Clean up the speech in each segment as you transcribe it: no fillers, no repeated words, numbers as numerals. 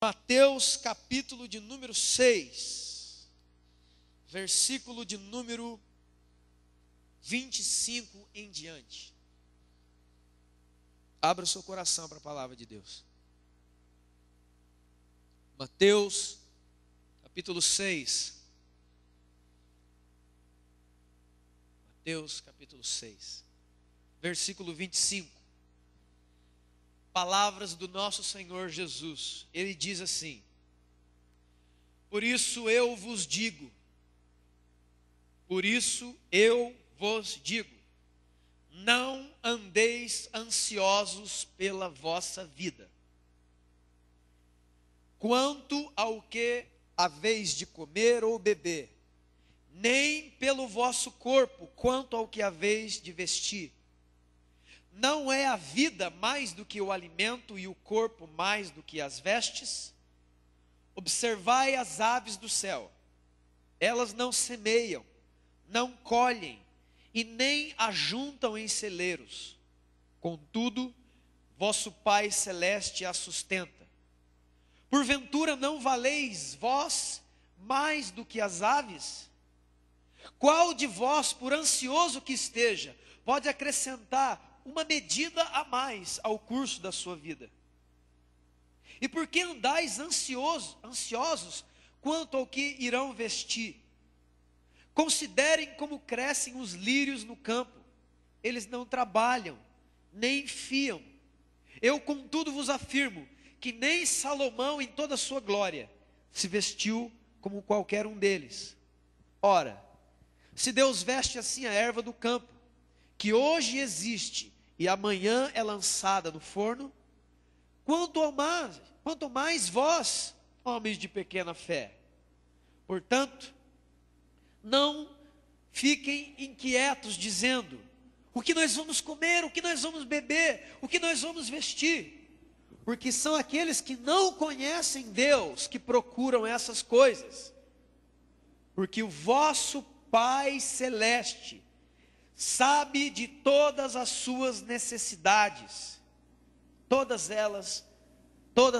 Mateus capítulo de número 6, versículo de número 25 em diante. Abra o seu coração para a palavra de Deus. Mateus capítulo 6. Mateus capítulo 6, versículo 25. Palavras do nosso Senhor Jesus. Ele diz assim: por isso eu vos digo, não andeis ansiosos pela vossa vida, quanto ao que haveis de comer ou beber, nem pelo vosso corpo, quanto ao que haveis de vestir. Não é a vida mais do que o alimento e o corpo mais do que as vestes? Observai as aves do céu, elas não semeiam, não colhem e nem ajuntam em celeiros, contudo, vosso Pai Celeste as sustenta. Porventura não valeis vós mais do que as aves? Qual de vós, por ansioso que esteja, pode acrescentar uma medida a mais ao curso da sua vida? E por que andais ansiosos quanto ao que irão vestir? Considerem como crescem os lírios no campo, eles não trabalham, nem fiam. Eu, contudo, vos afirmo que nem Salomão, em toda a sua glória, se vestiu como qualquer um deles. Ora, se Deus veste assim a erva do campo, que hoje existe e amanhã é lançada no forno, quanto mais vós, homens de pequena fé. Portanto, não fiquem inquietos dizendo: o que nós vamos comer, o que nós vamos beber, o que nós vamos vestir? Porque são aqueles que não conhecem Deus que procuram essas coisas. Porque o vosso Pai Celeste sabe de todas as suas necessidades, todas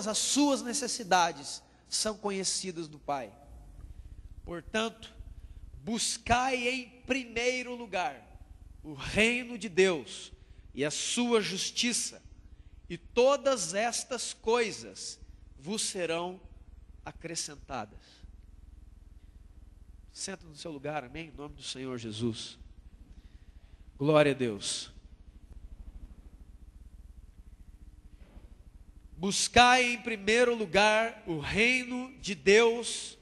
as suas necessidades são conhecidas do Pai. Portanto, buscai em primeiro lugar o reino de Deus e a sua justiça, e todas estas coisas vos serão acrescentadas. Senta no seu lugar, amém? Em nome do Senhor Jesus. Glória a Deus. Buscai em primeiro lugar o reino de Deus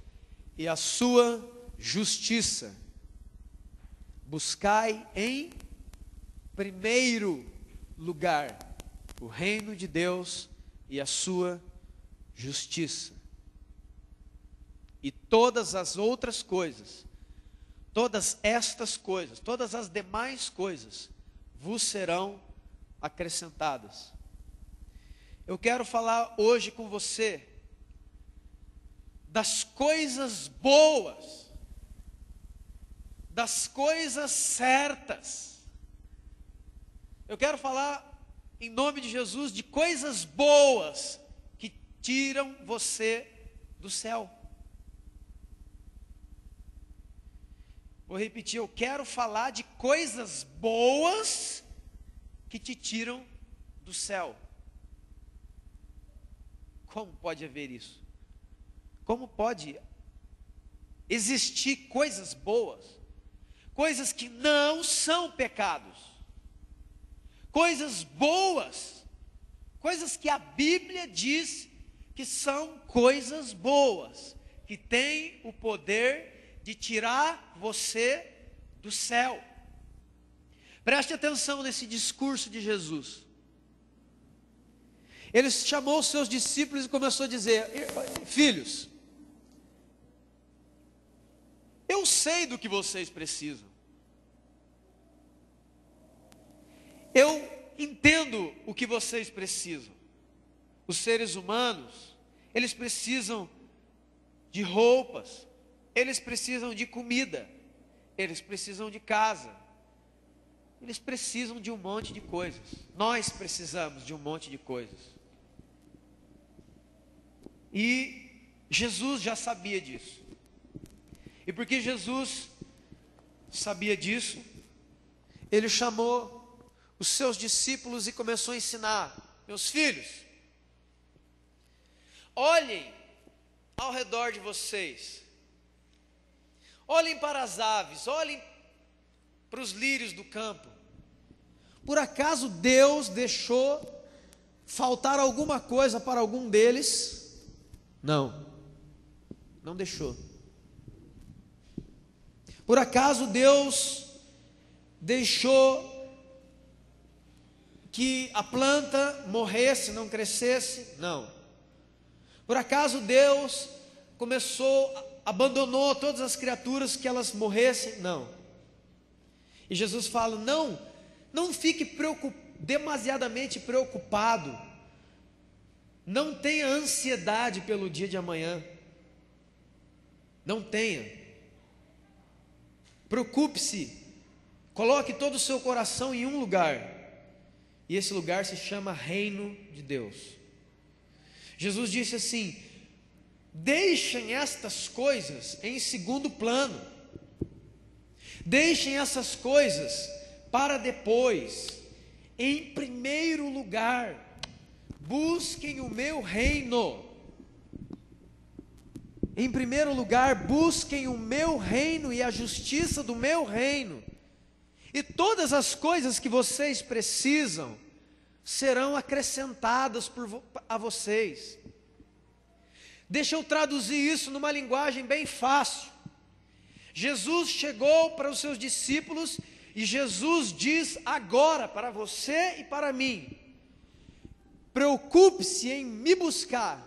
e a sua justiça. Buscai em primeiro lugar o reino de Deus e a sua justiça. E todas as outras coisas, todas estas coisas, todas as demais coisas vos serão acrescentadas. Eu quero falar hoje com você das coisas boas, das coisas certas. Eu quero falar em nome de Jesus de coisas boas que tiram você do céu. Vou repetir, eu quero falar de coisas boas que te tiram do céu. Como pode haver isso? Como pode existir coisas boas? Coisas que não são pecados. Coisas boas. Coisas que a Bíblia diz que são coisas boas. Que têm o poder de tirar você do céu. Preste atenção nesse discurso de Jesus. Ele chamou os seus discípulos e começou a dizer: filhos, eu sei do que vocês precisam. Eu entendo o que vocês precisam. Os seres humanos, eles precisam de roupas, eles precisam de comida, eles precisam de casa, eles precisam de um monte de coisas. Nós precisamos de um monte de coisas. E Jesus já sabia disso. E porque Jesus sabia disso, ele chamou os seus discípulos e começou a ensinar: meus filhos, olhem ao redor de vocês, olhem para as aves, olhem para os lírios do campo. Por acaso Deus deixou faltar alguma coisa para algum deles? Não, não deixou. Por acaso Deus deixou que a planta morresse, não crescesse? Não. Por acaso Deus abandonou todas as criaturas que elas morressem? Não. E Jesus fala: não fique demasiadamente preocupado, não tenha ansiedade pelo dia de amanhã, não tenha, preocupe-se, coloque todo o seu coração em um lugar, e esse lugar se chama Reino de Deus. Jesus disse assim: deixem estas coisas em segundo plano, deixem essas coisas para depois. Em primeiro lugar, busquem o meu reino. Em primeiro lugar, busquem o meu reino e a justiça do meu reino, e todas as coisas que vocês precisam serão acrescentadas a vocês. Deixa eu traduzir isso numa linguagem bem fácil. Jesus chegou para os seus discípulos e Jesus diz agora para você e para mim: preocupe-se em me buscar,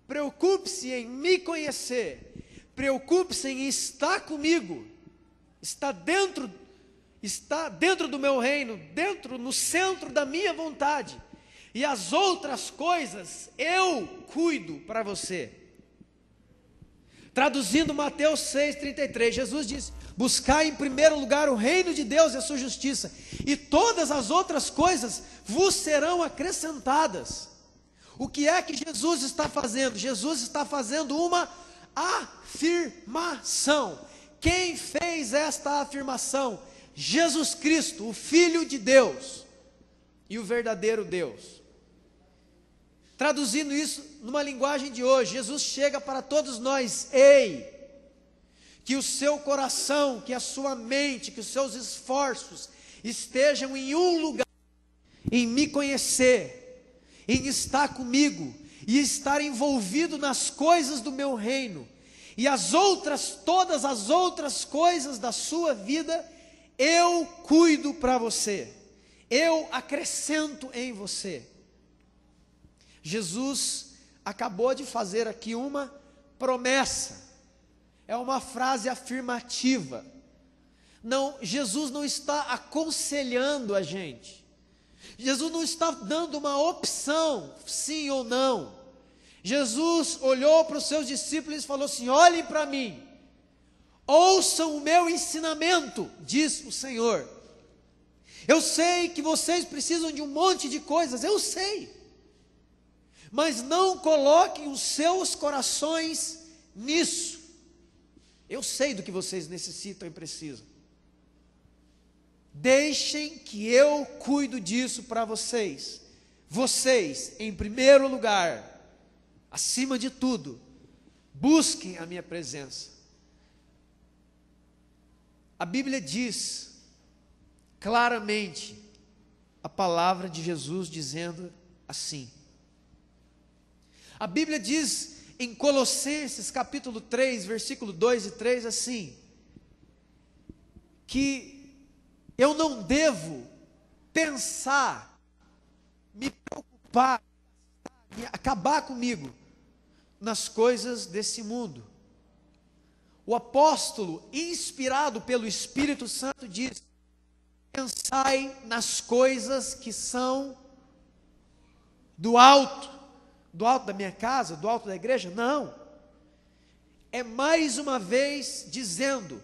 preocupe-se em me conhecer, preocupe-se em estar comigo, está dentro do meu reino, no centro da minha vontade, e as outras coisas eu cuido para você. Traduzindo Mateus 6,33, Jesus disse: buscai em primeiro lugar o reino de Deus e a sua justiça, e todas as outras coisas vos serão acrescentadas. O que é que Jesus está fazendo? Jesus está fazendo uma afirmação. Quem fez esta afirmação? Jesus Cristo, o Filho de Deus e o verdadeiro Deus. Traduzindo isso numa linguagem de hoje, Jesus chega para todos nós: ei, que o seu coração, que a sua mente, que os seus esforços estejam em um lugar, em me conhecer, em estar comigo e estar envolvido nas coisas do meu reino, e todas as outras coisas da sua vida eu cuido para você, eu acrescento em você. Jesus acabou de fazer aqui uma promessa, é uma frase afirmativa. Não, Jesus não está aconselhando a gente, Jesus não está dando uma opção, sim ou não. Jesus olhou para os seus discípulos e falou assim: olhem para mim, ouçam o meu ensinamento, diz o Senhor. Eu sei que vocês precisam de um monte de coisas, eu sei, mas não coloquem os seus corações nisso. Eu sei do que vocês necessitam e precisam. Deixem que eu cuido disso para vocês. Vocês, em primeiro lugar, acima de tudo, busquem a minha presença. A Bíblia diz claramente a palavra de Jesus dizendo assim. A Bíblia diz em Colossenses capítulo 3, versículo 2 e 3 assim: que eu não devo pensar, me preocupar, acabar comigo nas coisas desse mundo. O apóstolo, inspirado pelo Espírito Santo, diz: pensai nas coisas que são do alto da minha casa, do alto da igreja. Não, é mais uma vez dizendo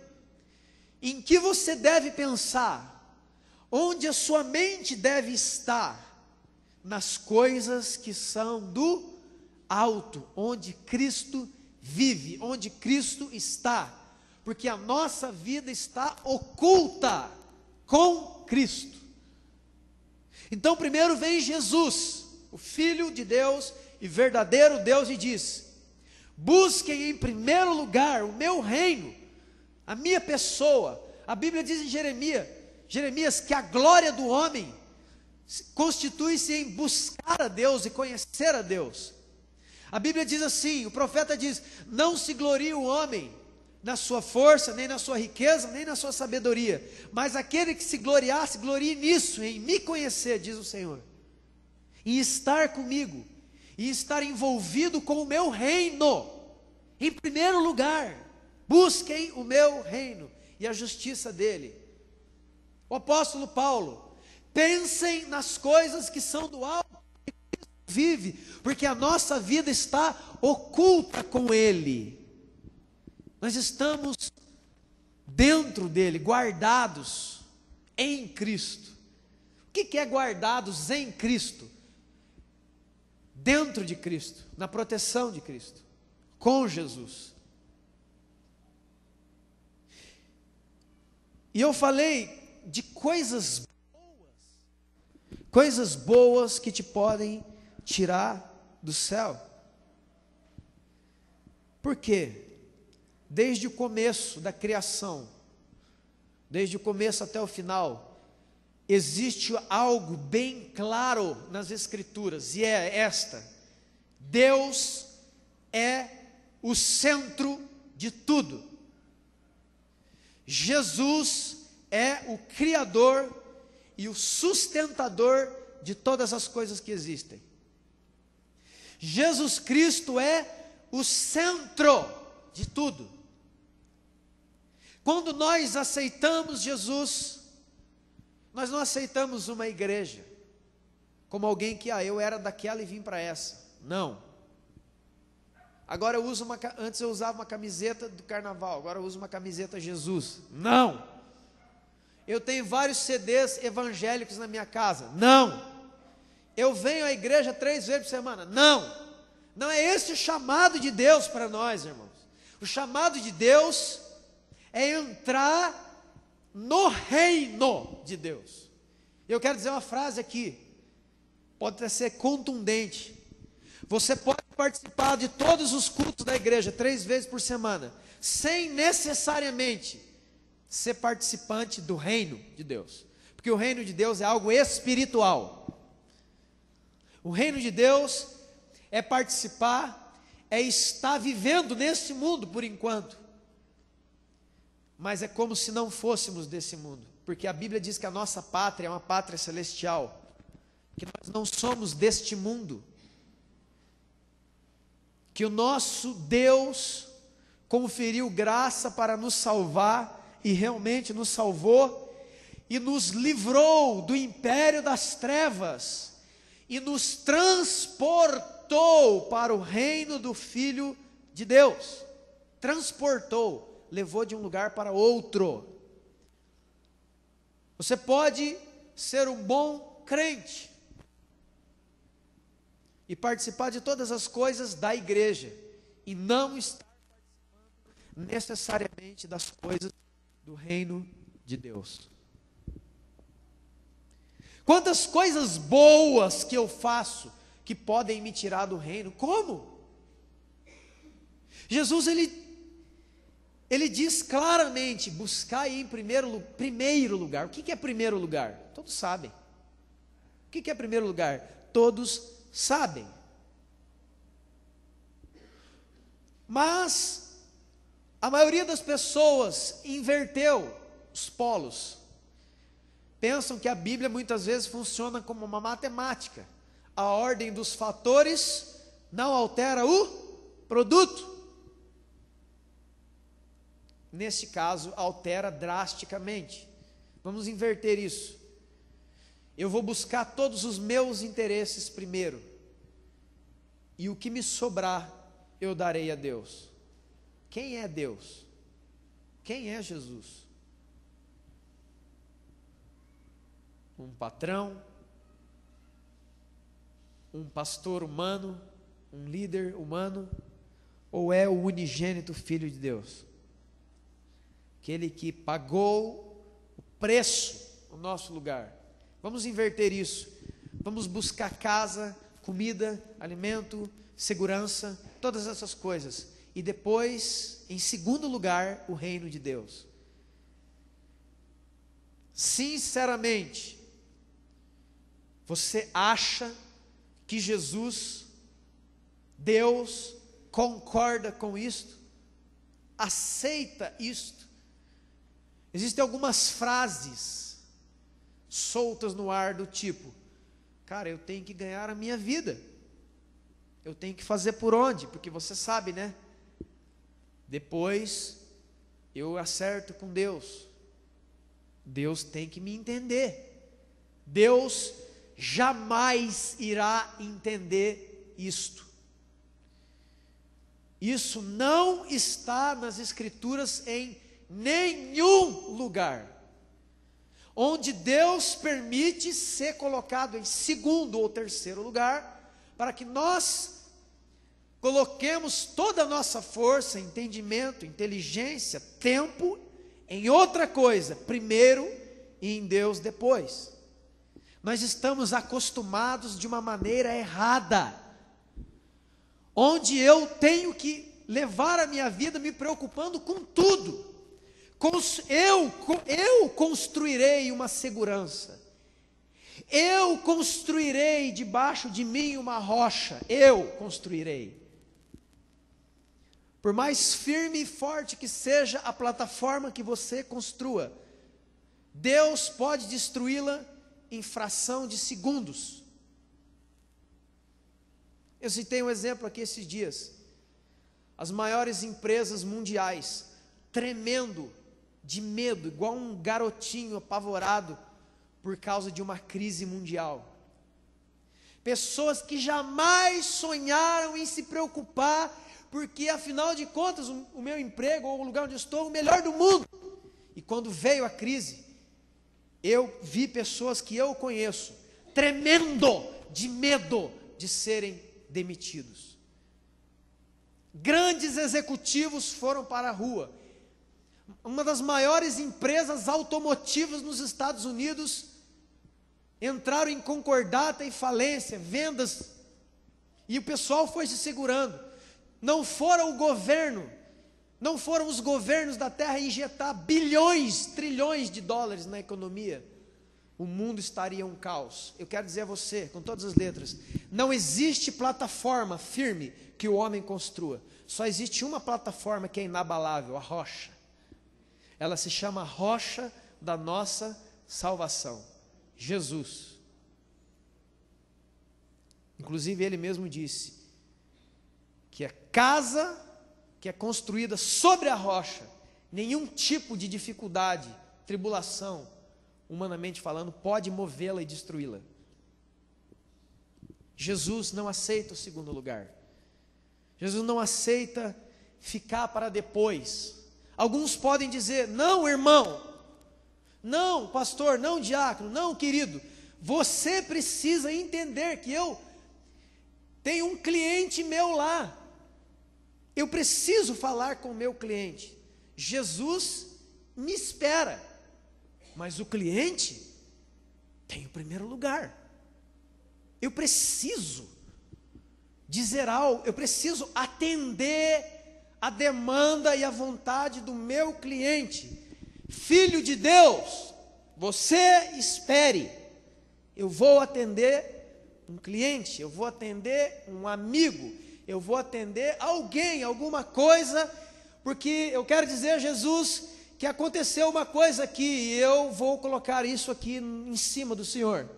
em que você deve pensar, onde a sua mente deve estar, nas coisas que são do alto, onde Cristo vive, onde Cristo está, porque a nossa vida está oculta com Cristo. Então primeiro vem Jesus, o Filho de Deus e verdadeiro Deus, e diz: busquem em primeiro lugar o meu reino, a minha pessoa. A Bíblia diz em Jeremias que a glória do homem constitui-se em buscar a Deus e conhecer a Deus. A Bíblia diz assim, o profeta diz: não se glorie o homem na sua força, nem na sua riqueza, nem na sua sabedoria, mas aquele que se gloriar, se glorie nisso, em me conhecer, diz o Senhor, em estar comigo, e estar envolvido com o meu reino. Em primeiro lugar, busquem o meu reino e a justiça dele. O apóstolo Paulo: pensem nas coisas que são do alto, que Cristo vive, porque a nossa vida está oculta com ele. Nós estamos dentro dele, guardados em Cristo. O que é guardados em Cristo? Dentro de Cristo, na proteção de Cristo, com Jesus. E eu falei de coisas boas que te podem tirar do céu. Por quê? Desde o começo da criação, desde o começo até o final, existe algo bem claro nas Escrituras, e é esta: Deus é o centro de tudo. Jesus é o Criador e o sustentador de todas as coisas que existem. Jesus Cristo é o centro de tudo. Quando nós aceitamos Jesus, nós não aceitamos uma igreja como alguém que, eu era daquela e vim para essa. Não. Agora eu uso antes eu usava uma camiseta do carnaval, agora eu uso uma camiseta Jesus. Não. Eu tenho vários CDs evangélicos na minha casa. Não. Eu venho à igreja 3 vezes por semana. Não. Não é esse o chamado de Deus para nós, irmãos. O chamado de Deus é entrar no reino de Deus. Eu quero dizer uma frase aqui, pode até ser contundente. Você pode participar de todos os cultos da igreja 3 vezes por semana, sem necessariamente ser participante do reino de Deus, porque o reino de Deus é algo espiritual. O reino de Deus é participar, é estar vivendo nesse mundo por enquanto, mas é como se não fôssemos desse mundo, porque a Bíblia diz que a nossa pátria é uma pátria celestial, que nós não somos deste mundo, que o nosso Deus conferiu graça para nos salvar, e realmente nos salvou, e nos livrou do império das trevas, e nos transportou para o reino do Filho de Deus. Transportou, levou de um lugar para outro. Você pode ser um bom crente e participar de todas as coisas da igreja, e não estar participando necessariamente das coisas do reino de Deus. Quantas coisas boas que eu faço que podem me tirar do reino? Como? Jesus ele diz claramente: buscai em primeiro lugar. O que é primeiro lugar? Todos sabem. O que é primeiro lugar? Todos sabem. Mas a maioria das pessoas inverteu os polos. Pensam que a Bíblia muitas vezes funciona como uma matemática. A ordem dos fatores não altera o produto. Neste caso, altera drasticamente. Vamos inverter isso. Eu vou buscar todos os meus interesses primeiro, e o que me sobrar, eu darei a Deus. Quem é Deus? Quem é Jesus? Um patrão? Um pastor humano? um líder humano ou é o unigênito Filho de Deus? Aquele que pagou o preço no nosso lugar. Vamos inverter isso. Vamos buscar casa, comida, alimento, segurança, todas essas coisas. E depois, em segundo lugar, o reino de Deus. Sinceramente, você acha que Jesus, Deus, concorda com isto? Aceita isto? Existem algumas frases soltas no ar do tipo: cara, eu tenho que ganhar a minha vida. Eu tenho que fazer por onde? Porque você sabe, né? Depois eu acerto com Deus. Deus tem que me entender. Deus jamais irá entender isto. Isso não está nas Escrituras em nenhum lugar. Onde Deus permite ser colocado em segundo ou terceiro lugar, para que nós coloquemos toda a nossa força, entendimento, inteligência, tempo em outra coisa, primeiro, e em Deus depois. Nós estamos acostumados de uma maneira errada, onde eu tenho que levar a minha vida me preocupando com tudo. Eu construirei uma segurança, eu construirei debaixo de mim uma rocha, eu construirei. Por mais firme e forte que seja a plataforma que você construa, Deus pode destruí-la em fração de segundos. Eu citei um exemplo aqui esses dias. As maiores empresas mundiais, tremendo de medo, igual um garotinho apavorado por causa de uma crise mundial. Pessoas que jamais sonharam em se preocupar, porque afinal de contas o meu emprego ou o lugar onde eu estou é o melhor do mundo. E quando veio a crise, eu vi pessoas que eu conheço tremendo de medo de serem demitidos. Grandes executivos foram para a rua. Uma das maiores empresas automotivas nos Estados Unidos entraram em concordata e falência, vendas, e o pessoal foi se segurando. Não foram os governos da terra injetar bilhões, trilhões de dólares na economia, o mundo estaria um caos. Eu quero dizer a você, com todas as letras, não existe plataforma firme que o homem construa. Só existe uma plataforma que é inabalável, a rocha. Ela se chama rocha da nossa salvação, Jesus. Inclusive ele mesmo disse que a casa que é construída sobre a rocha, nenhum tipo de dificuldade, tribulação, humanamente falando, pode movê-la e destruí-la. Jesus não aceita o segundo lugar. Jesus não aceita ficar para depois. Alguns podem dizer: não, irmão, não, pastor, não, diácono, não, querido, você precisa entender que eu tenho um cliente meu lá, eu preciso falar com o meu cliente. Jesus me espera, mas o cliente tem o primeiro lugar. Eu preciso dizer algo, eu preciso atender a demanda e a vontade do meu cliente. Filho de Deus, você espere, eu vou atender um cliente, eu vou atender um amigo, eu vou atender alguém, alguma coisa, porque eu quero dizer, Jesus, que aconteceu uma coisa aqui, e eu vou colocar isso aqui em cima do Senhor.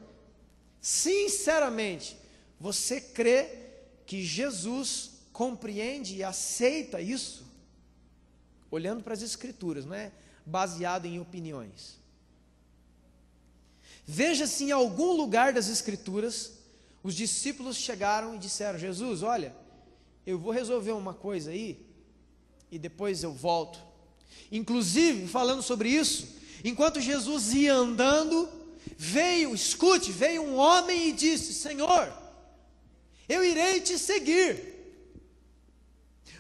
Sinceramente, você crê que Jesus compreende e aceita isso? Olhando para as Escrituras, não é baseado em opiniões. Veja se em algum lugar das Escrituras os discípulos chegaram e disseram: Jesus, olha, eu vou resolver uma coisa aí e depois eu volto. Inclusive, falando sobre isso, enquanto Jesus ia andando, veio um homem e disse: Senhor, eu irei te seguir.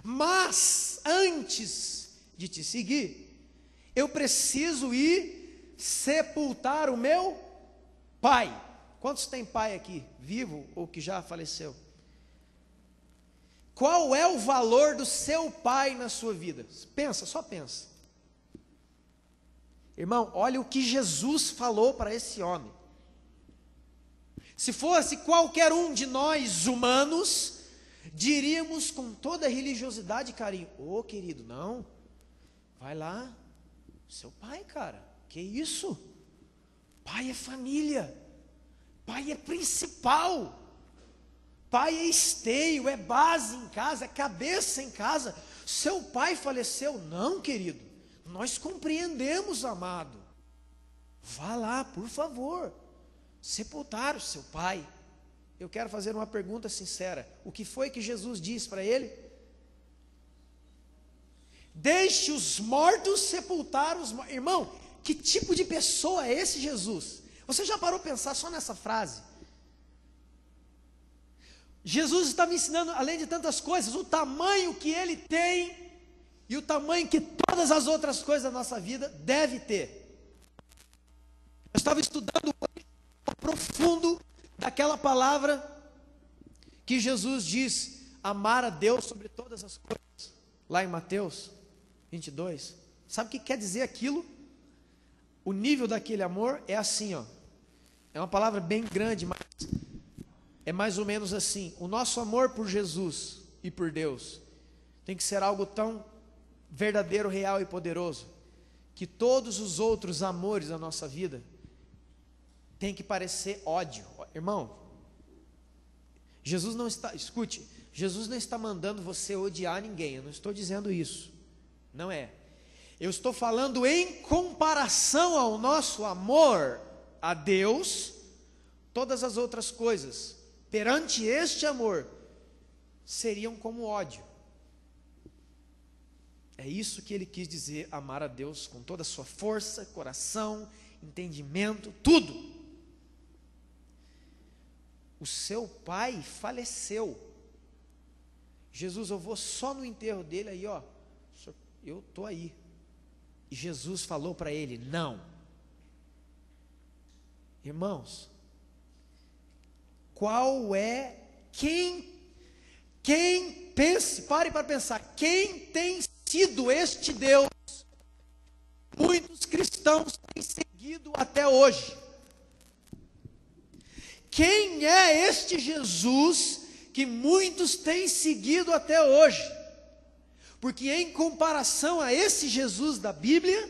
Mas antes de te seguir, eu preciso ir sepultar o meu pai. Quantos tem pai aqui, vivo ou que já faleceu? Qual é o valor do seu pai na sua vida? Pensa, só pensa. Irmão, olha o que Jesus falou para esse homem. Se fosse qualquer um de nós humanos, diríamos com toda religiosidade e carinho: ô querido, não, vai lá, seu pai, cara, que isso? Pai é família, pai é principal, pai é esteio, é base em casa, é cabeça em casa. Seu pai faleceu? Não, querido, nós compreendemos, amado. Vá lá, por favor, sepultar o seu pai. Eu quero fazer uma pergunta sincera: o que foi que Jesus disse para ele? Deixe os mortos sepultar os mortos. Irmão, que tipo de pessoa é esse Jesus? Você já parou para pensar só nessa frase? Jesus está me ensinando, além de tantas coisas, o tamanho que ele tem e o tamanho que todas as outras coisas da nossa vida deve ter. Eu estava estudando o profundo daquela palavra que Jesus diz: amar a Deus sobre todas as coisas, lá em Mateus 22. Sabe o que quer dizer aquilo? O nível daquele amor é assim, ó. É uma palavra bem grande, mas é mais ou menos assim: o nosso amor por Jesus e por Deus tem que ser algo tão verdadeiro, real e poderoso, que todos os outros amores da nossa vida tem que parecer ódio. Irmão, Jesus não está, escute, Jesus não está mandando você odiar ninguém, eu não estou dizendo isso, não é. Eu estou falando em comparação ao nosso amor a Deus, todas as outras coisas, perante este amor, seriam como ódio. É isso que ele quis dizer, amar a Deus com toda a sua força, coração, entendimento, tudo. O seu pai faleceu. Jesus, eu vou só no enterro dele aí, ó. Eu estou aí. E Jesus falou para ele: não. Irmãos, qual é, pense, pare para pensar, quem tem sido este Deus? Muitos cristãos têm seguido até hoje. Quem é este Jesus que muitos têm seguido até hoje? Porque em comparação a esse Jesus da Bíblia,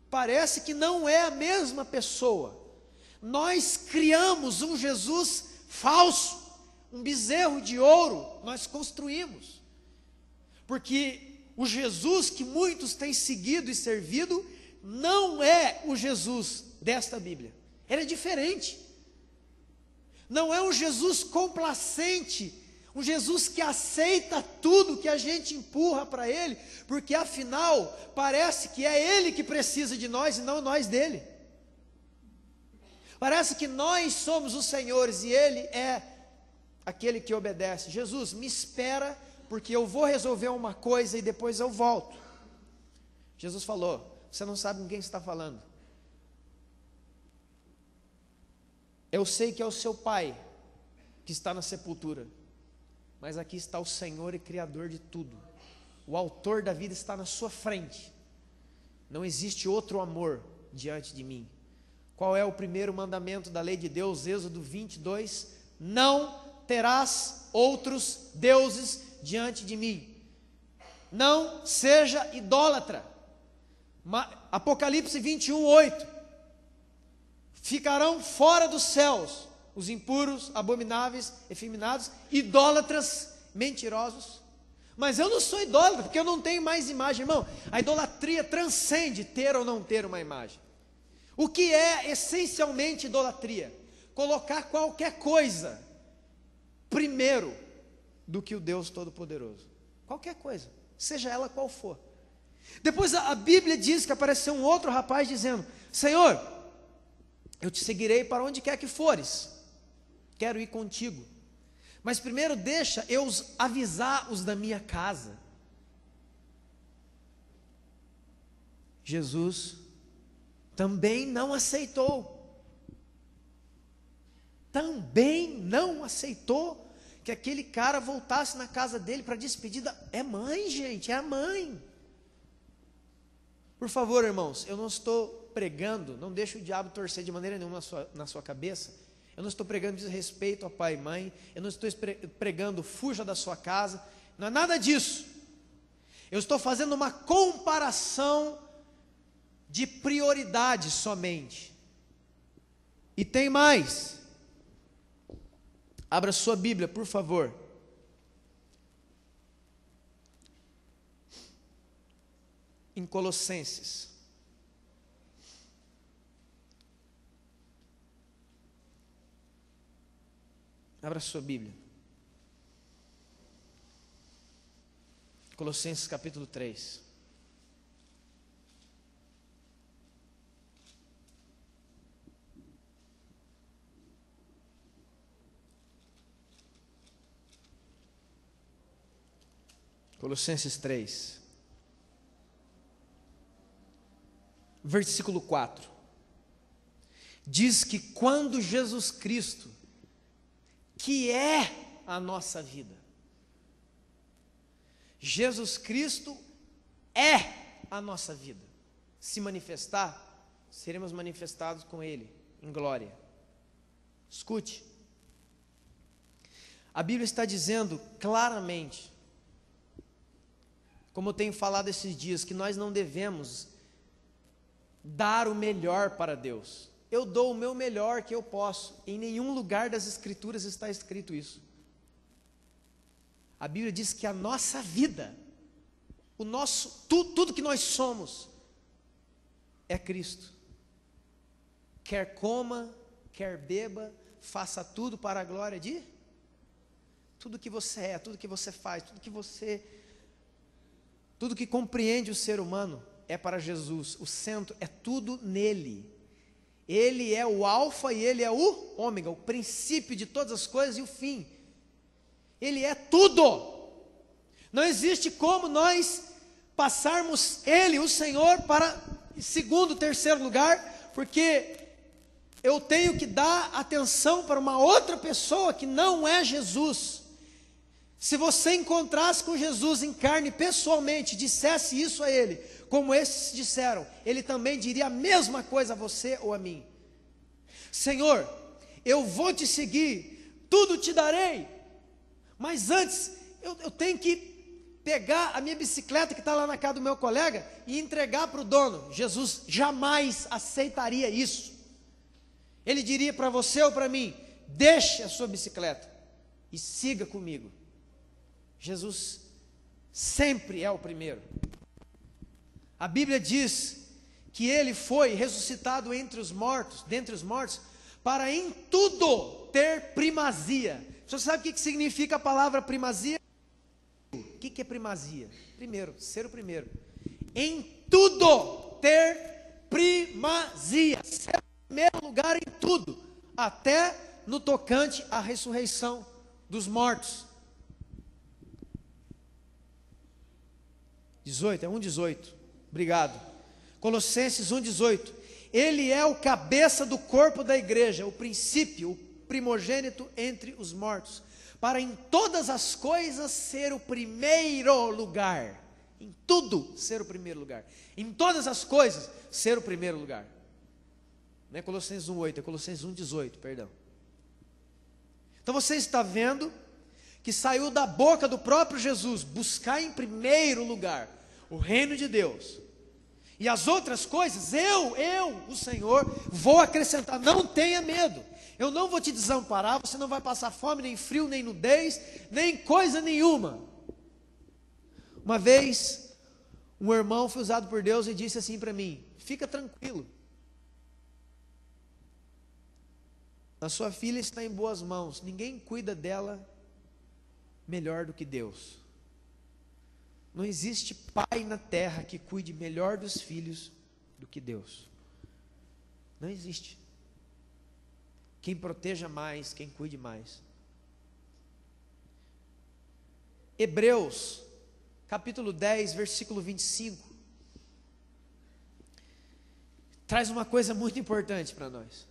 parece que não é a mesma pessoa. Nós criamos um Jesus falso, um bezerro de ouro, nós construímos. Porque o Jesus que muitos têm seguido e servido não é o Jesus desta Bíblia. Ele é diferente. Não é um Jesus complacente, um Jesus que aceita tudo que a gente empurra para ele, porque afinal parece que é ele que precisa de nós e não nós dele. Parece que nós somos os senhores e ele é aquele que obedece. Jesus, me espera, porque eu vou resolver uma coisa e depois eu volto. Jesus falou: você não sabe com quem você está falando. Eu sei que é o seu pai que está na sepultura, mas aqui está o Senhor e Criador de tudo. O autor da vida está na sua frente. Não existe outro amor diante de mim. Qual é o primeiro mandamento da lei de Deus? Êxodo 22: não terás outros deuses diante de mim. Não seja idólatra. Apocalipse 21:8: ficarão fora dos céus os impuros, abomináveis, efeminados, idólatras, mentirosos. Mas eu não sou idólatra, porque eu não tenho mais imagem. Irmão, a idolatria transcende ter ou não ter uma imagem. O que é essencialmente idolatria? Colocar qualquer coisa primeiro do que o Deus Todo-Poderoso. Qualquer coisa, seja ela qual for. Depois a Bíblia diz que apareceu um outro rapaz dizendo: Senhor, eu te seguirei para onde quer que fores, quero ir contigo. Mas primeiro deixa eu avisar os da minha casa. Jesus também não aceitou. Também não aceitou que aquele cara voltasse na casa dele para despedida. É mãe, gente, é a mãe. Por favor, irmãos, eu não estou pregando, não deixe o diabo torcer de maneira nenhuma na sua cabeça. Eu não estou pregando desrespeito a pai e mãe, eu não estou pregando fuja da sua casa, não é nada disso. Eu estou fazendo uma comparação de prioridade somente. E tem mais. Abra sua Bíblia, por favor. Em Colossenses. Abra sua Bíblia. Colossenses capítulo 3. Colossenses 3, versículo 4, diz que quando Jesus Cristo, que é a nossa vida, Jesus Cristo é a nossa vida, se manifestar, seremos manifestados com Ele em glória. Escute, a Bíblia está dizendo claramente, como eu tenho falado esses dias, que nós não devemos dar o melhor para Deus. Eu dou o meu melhor que eu posso. Em nenhum lugar das Escrituras está escrito isso. A Bíblia diz que a nossa vida, tudo que nós somos, é Cristo. Quer coma, quer beba, faça tudo para a glória de tudo que você é, tudo que você faz, tudo que compreende o ser humano é para Jesus. O centro é tudo nele. Ele é o alfa e ele é o ômega, o princípio de todas as coisas e o fim. Ele é tudo. Não existe como nós passarmos ele, o Senhor, para segundo, terceiro lugar, porque eu tenho que dar atenção para uma outra pessoa que não é Jesus. Se você encontrasse com Jesus em carne pessoalmente, dissesse isso a ele, como esses disseram, ele também diria a mesma coisa a você ou a mim. Senhor, eu vou te seguir, tudo te darei, mas antes eu tenho que pegar a minha bicicleta que está lá na casa do meu colega e entregar para o dono. Jesus jamais aceitaria isso. Ele diria para você ou para mim, deixe a sua bicicleta e siga comigo. Jesus sempre é o primeiro. A Bíblia diz que ele foi ressuscitado dentre os mortos, para em tudo ter primazia. Você sabe o que significa a palavra primazia? O que é primazia? Primeiro, ser o primeiro. Em tudo ter primazia, ser o primeiro lugar em tudo, até no tocante à ressurreição dos mortos. 18, é 1,18, obrigado. Colossenses 1,18, ele é o cabeça do corpo da igreja, o princípio, o primogênito entre os mortos, para em todas as coisas ser o primeiro lugar, em tudo ser o primeiro lugar, em todas as coisas ser o primeiro lugar. Não é Colossenses 1,8, é Colossenses 1,18, perdão. Então você está vendo que saiu da boca do próprio Jesus, buscar em primeiro lugar o reino de Deus, e as outras coisas, eu, o Senhor, vou acrescentar. Não tenha medo, eu não vou te desamparar, você não vai passar fome, nem frio, nem nudez, nem coisa nenhuma. Uma vez, um irmão foi usado por Deus e disse assim para mim, fica tranquilo, a sua filha está em boas mãos, ninguém cuida dela melhor do que Deus. Não existe pai na terra que cuide melhor dos filhos do que Deus. Não existe. Quem proteja mais, quem cuide mais. Hebreus, capítulo 10, versículo 25, traz uma coisa muito importante para nós.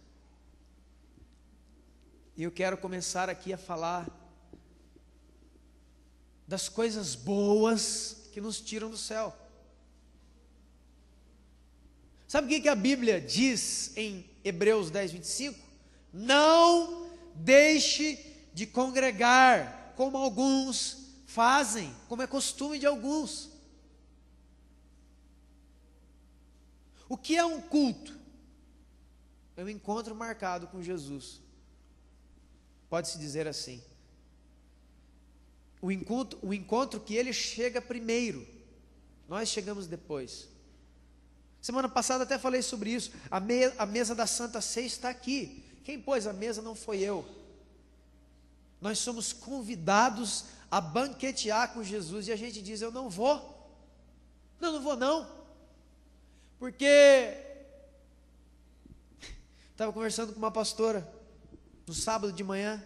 E eu quero começar aqui a falar das coisas boas que nos tiram do céu. Sabe o que a Bíblia diz em Hebreus 10, 25? Não deixe de congregar, como alguns fazem, como é costume de alguns. O que é um culto? É um encontro marcado com Jesus. Pode-se dizer assim. O encontro que ele chega primeiro, nós chegamos depois. Semana passada até falei sobre isso. A mesa da Santa Ceia está aqui. Quem pôs a mesa não foi eu. Nós somos convidados a banquetear com Jesus e a gente diz: eu não vou. Não vou não. Porque estava conversando com uma pastora no sábado de manhã,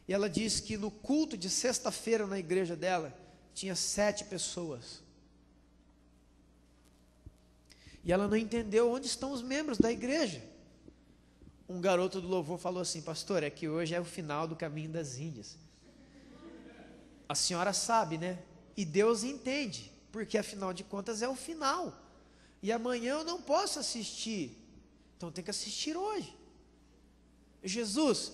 e ela disse que no culto de sexta-feira na igreja dela, tinha 7 pessoas. E ela não entendeu onde estão os membros da igreja. Um garoto do louvor falou assim: pastor, é que hoje é o final do caminho das Índias. A senhora sabe, né? E Deus entende, porque afinal de contas é o final. E amanhã eu não posso assistir, então tem que assistir hoje. Jesus,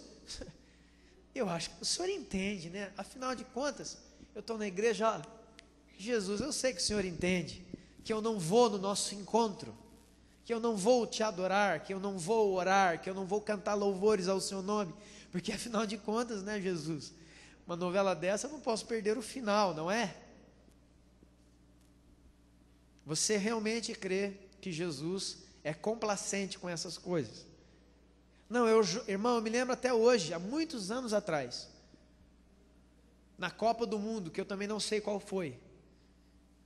eu acho que o senhor entende, né? Afinal de contas, eu estou na igreja, Jesus, eu sei que o senhor entende, que eu não vou no nosso encontro, que eu não vou te adorar, que eu não vou orar, que eu não vou cantar louvores ao seu nome, porque afinal de contas, né, Jesus, uma novela dessa eu não posso perder o final, não é? Você realmente crê que Jesus é complacente com essas coisas? Não, irmão, eu me lembro até hoje, há muitos anos atrás, na Copa do Mundo, que eu também não sei qual foi,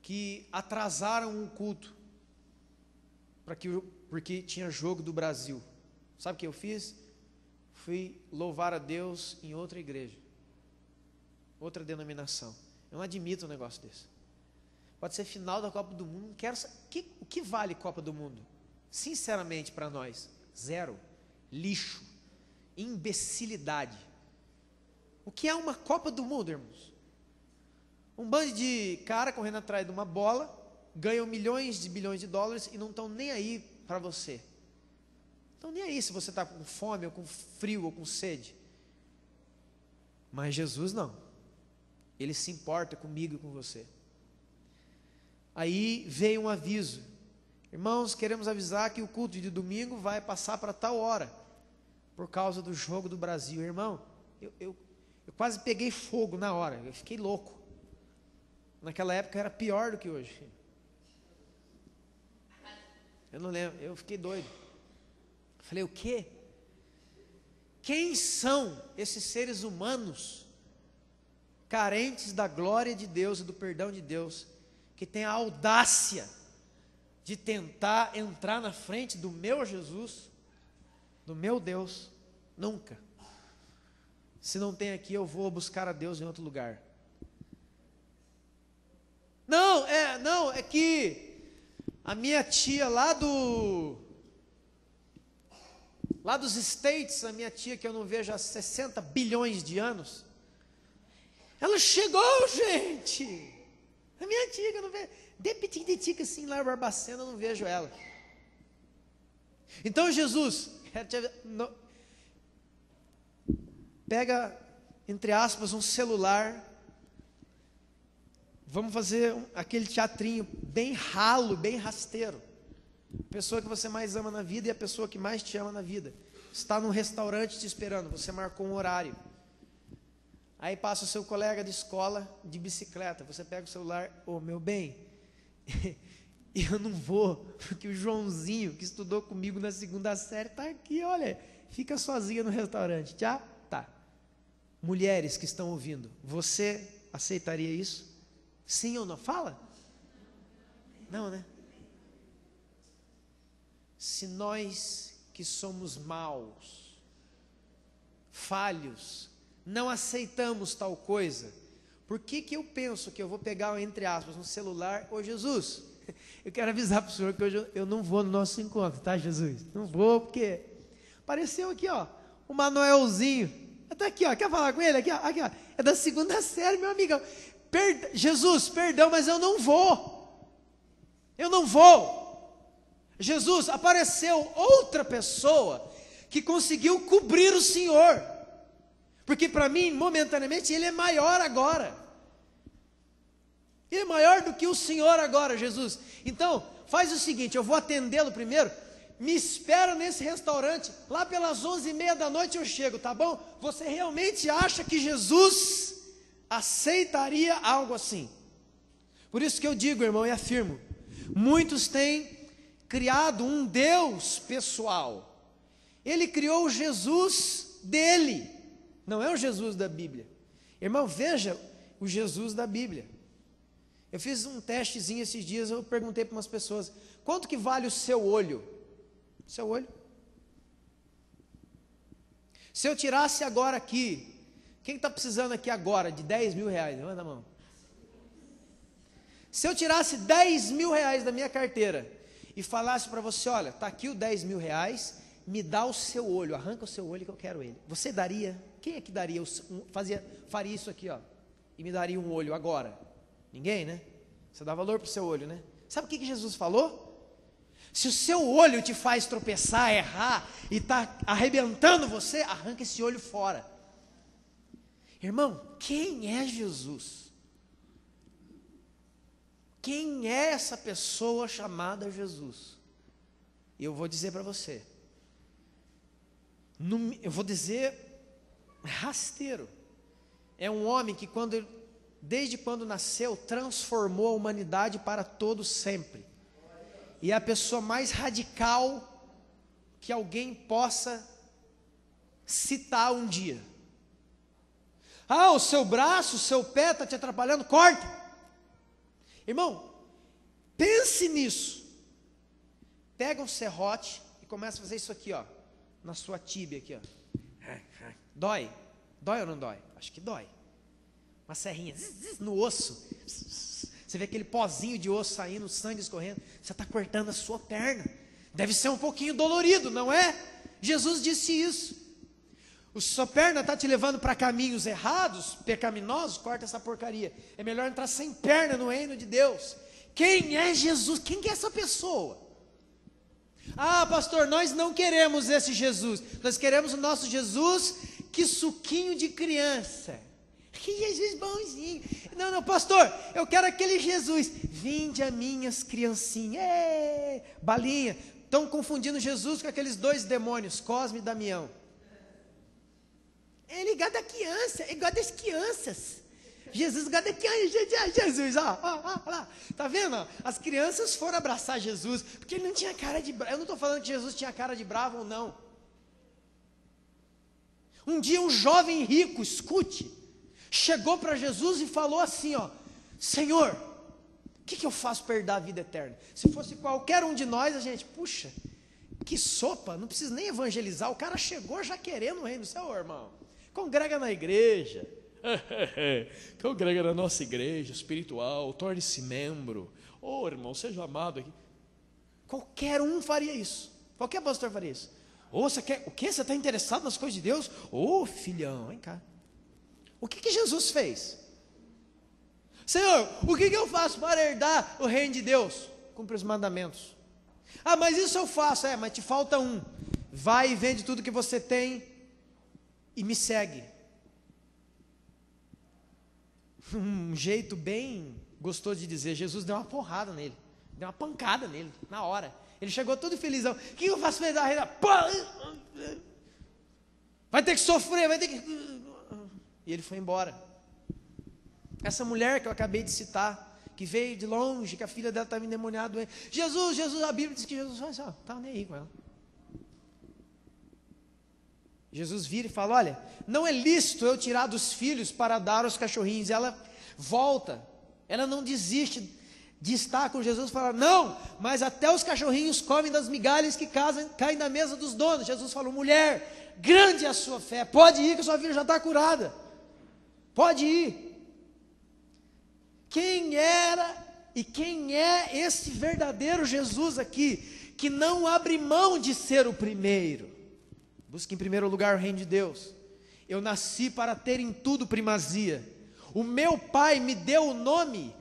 que atrasaram um culto, porque tinha jogo do Brasil. Sabe o que eu fiz? Fui louvar a Deus em outra igreja, outra denominação. Eu não admito um negócio desse. Pode ser final da Copa do Mundo, não quero saber. O que vale Copa do Mundo? Sinceramente para nós, 0. Lixo, imbecilidade. O que é uma Copa do Mundo, irmãos? Um bando de cara correndo atrás de uma bola, ganham milhões de bilhões de dólares e não estão nem aí para você. Não estão nem aí se você está com fome, ou com frio, ou com sede. Mas Jesus não. Ele se importa comigo e com você. Aí veio um aviso: irmãos, queremos avisar que o culto de domingo vai passar para tal hora, por causa do jogo do Brasil. Irmão, eu quase peguei fogo na hora, eu fiquei louco. Naquela época era pior do que hoje. Eu não lembro, eu fiquei doido. Falei, o quê? Quem são esses seres humanos, carentes da glória de Deus e do perdão de Deus, que têm a audácia de tentar entrar na frente do meu Jesus, do meu Deus? Nunca. Se não tem aqui, eu vou buscar a Deus em outro lugar. Não, é que a minha tia lá dos States, a minha tia que eu não vejo há 60 bilhões de anos, ela chegou, gente. A minha tia que eu não vejo, de pitica assim lá em Barbacena, eu não vejo ela. Então Jesus pega, entre aspas, um celular. Vamos fazer aquele teatrinho bem ralo, bem rasteiro. A pessoa que você mais ama na vida e a pessoa que mais te ama na vida está num restaurante te esperando, você marcou um horário. Aí passa o seu colega de escola de bicicleta, você pega o celular: ô meu bem, eu não vou, porque o Joãozinho, que estudou comigo na 2ª série, está aqui, olha, fica sozinha no restaurante. Já? Tá. Mulheres que estão ouvindo, você aceitaria isso? Sim ou não? Fala. Não, né? Se nós que somos maus, falhos, não aceitamos tal coisa, Por que eu penso que eu vou pegar, entre aspas, um celular? Ô Jesus, eu quero avisar para o senhor que hoje eu não vou no nosso encontro, tá, Jesus? Não vou, porque apareceu aqui, ó, o Manuelzinho. Está aqui, ó, quer falar com ele? Aqui, ó, é da 2ª série, meu amigão. Jesus, perdão, mas eu não vou. Eu não vou. Jesus, apareceu outra pessoa que conseguiu cobrir o Senhor. Porque para mim, momentaneamente, Ele é maior agora. Ele é maior do que o Senhor agora, Jesus. Então, faz o seguinte, eu vou atendê-lo primeiro. Me espera nesse restaurante, lá pelas 11h30 da noite eu chego, tá bom? Você realmente acha que Jesus aceitaria algo assim? Por isso que eu digo, irmão, e afirmo, muitos têm criado um Deus pessoal. Ele criou o Jesus dele, não é o Jesus da Bíblia. Irmão, veja o Jesus da Bíblia. Eu fiz um testezinho esses dias, eu perguntei para umas pessoas, quanto que vale o seu olho? Seu olho? Se eu tirasse agora aqui, quem está precisando aqui agora de 10 mil reais? Levanta a mão. Se eu tirasse 10 mil reais da minha carteira e falasse para você, olha, está aqui o 10 mil reais, me dá o seu olho, arranca o seu olho que eu quero ele. Você daria? Quem é que daria, faria isso aqui, ó, e me daria um olho agora? Ninguém, né? Você dá valor para o seu olho, né? Sabe o que Jesus falou? Se o seu olho te faz tropeçar, errar, e está arrebentando você, arranca esse olho fora. Irmão, quem é Jesus? Quem é essa pessoa chamada Jesus? E eu vou dizer para você, eu vou dizer rasteiro, é um homem que desde quando nasceu, transformou a humanidade para todo sempre. E é a pessoa mais radical que alguém possa citar um dia. Ah, o seu braço, o seu pé está te atrapalhando, corta. Irmão, pense nisso. Pega um serrote e começa a fazer isso aqui, ó, na sua tíbia aqui, ó. Dói? Dói ou não dói? Acho que dói. Uma serrinha no osso. Você vê aquele pozinho de osso saindo, sangue escorrendo. Você está cortando a sua perna. Deve ser um pouquinho dolorido, não é? Jesus disse isso. A sua perna está te levando para caminhos errados, pecaminosos, corta essa porcaria. É melhor entrar sem perna no reino de Deus. Quem é Jesus? Quem que é essa pessoa? Ah, pastor, nós não queremos esse Jesus. Nós queremos o nosso Jesus, que suquinho de criança. Que Jesus bonzinho. Não, pastor, eu quero aquele Jesus. Vinde a minhas criancinhas. Balinha. Estão confundindo Jesus com aqueles 2 demônios, Cosme e Damião. Ele gosta da criança, ele gosta das crianças. Jesus gosta da criança. Jesus, ó lá. Tá vendo? As crianças foram abraçar Jesus, porque ele não tinha cara de bravo. Eu não estou falando que Jesus tinha cara de bravo ou não. Um dia um jovem rico, escute, chegou para Jesus e falou assim, ó, Senhor, o que eu faço para herdar a vida eterna? Se fosse qualquer um de nós, a gente, puxa, que sopa, não precisa nem evangelizar, o cara chegou já querendo o reino do céu, irmão. Congrega na igreja, congrega na nossa igreja espiritual, torne-se membro, irmão, seja amado aqui. Qualquer um faria isso, qualquer pastor faria isso. Você quer, o que? Você está interessado nas coisas de Deus? Filhão, vem cá. O que Jesus fez? Senhor, o que eu faço para herdar o reino de Deus? Cumpre os mandamentos. Ah, mas isso eu faço. Mas te falta um. Vai e vende tudo que você tem e me segue. Um jeito bem gostoso de dizer, Jesus deu uma porrada nele, deu uma pancada nele, na hora. Ele chegou todo felizão. O que eu faço para herdar o reino? Vai ter que sofrer, vai ter que... E ele foi embora. Essa mulher que eu acabei de citar, que veio de longe, que a filha dela estava endemoniada, Jesus, a Bíblia diz que Jesus estava nem aí com ela. Jesus vira e fala, olha, não é lícito eu tirar dos filhos para dar aos cachorrinhos. E ela volta, ela não desiste de estar com Jesus e fala, não, mas até os cachorrinhos comem das migalhas que caem na mesa dos donos. Jesus falou, mulher, grande é a sua fé, pode ir que a sua filha já está curada. Pode ir. quem era e quem é esse verdadeiro Jesus aqui, que não abre mão de ser o primeiro. Busque em primeiro lugar o reino de Deus. Eu nasci para ter em tudo primazia. O meu Pai me deu o nome.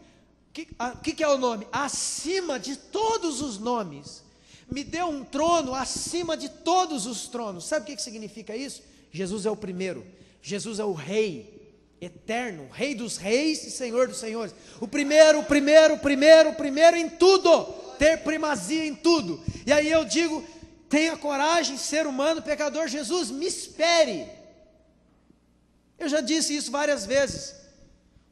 O que é o nome? Acima de todos os nomes. Me deu um trono acima de todos os tronos. Sabe o que significa isso? Jesus é o primeiro. Jesus é o Rei eterno, Rei dos reis e Senhor dos senhores. O primeiro em tudo. Ter primazia em tudo. E aí eu digo, tenha coragem, ser humano, pecador. Jesus, me espere. Eu já disse isso várias vezes.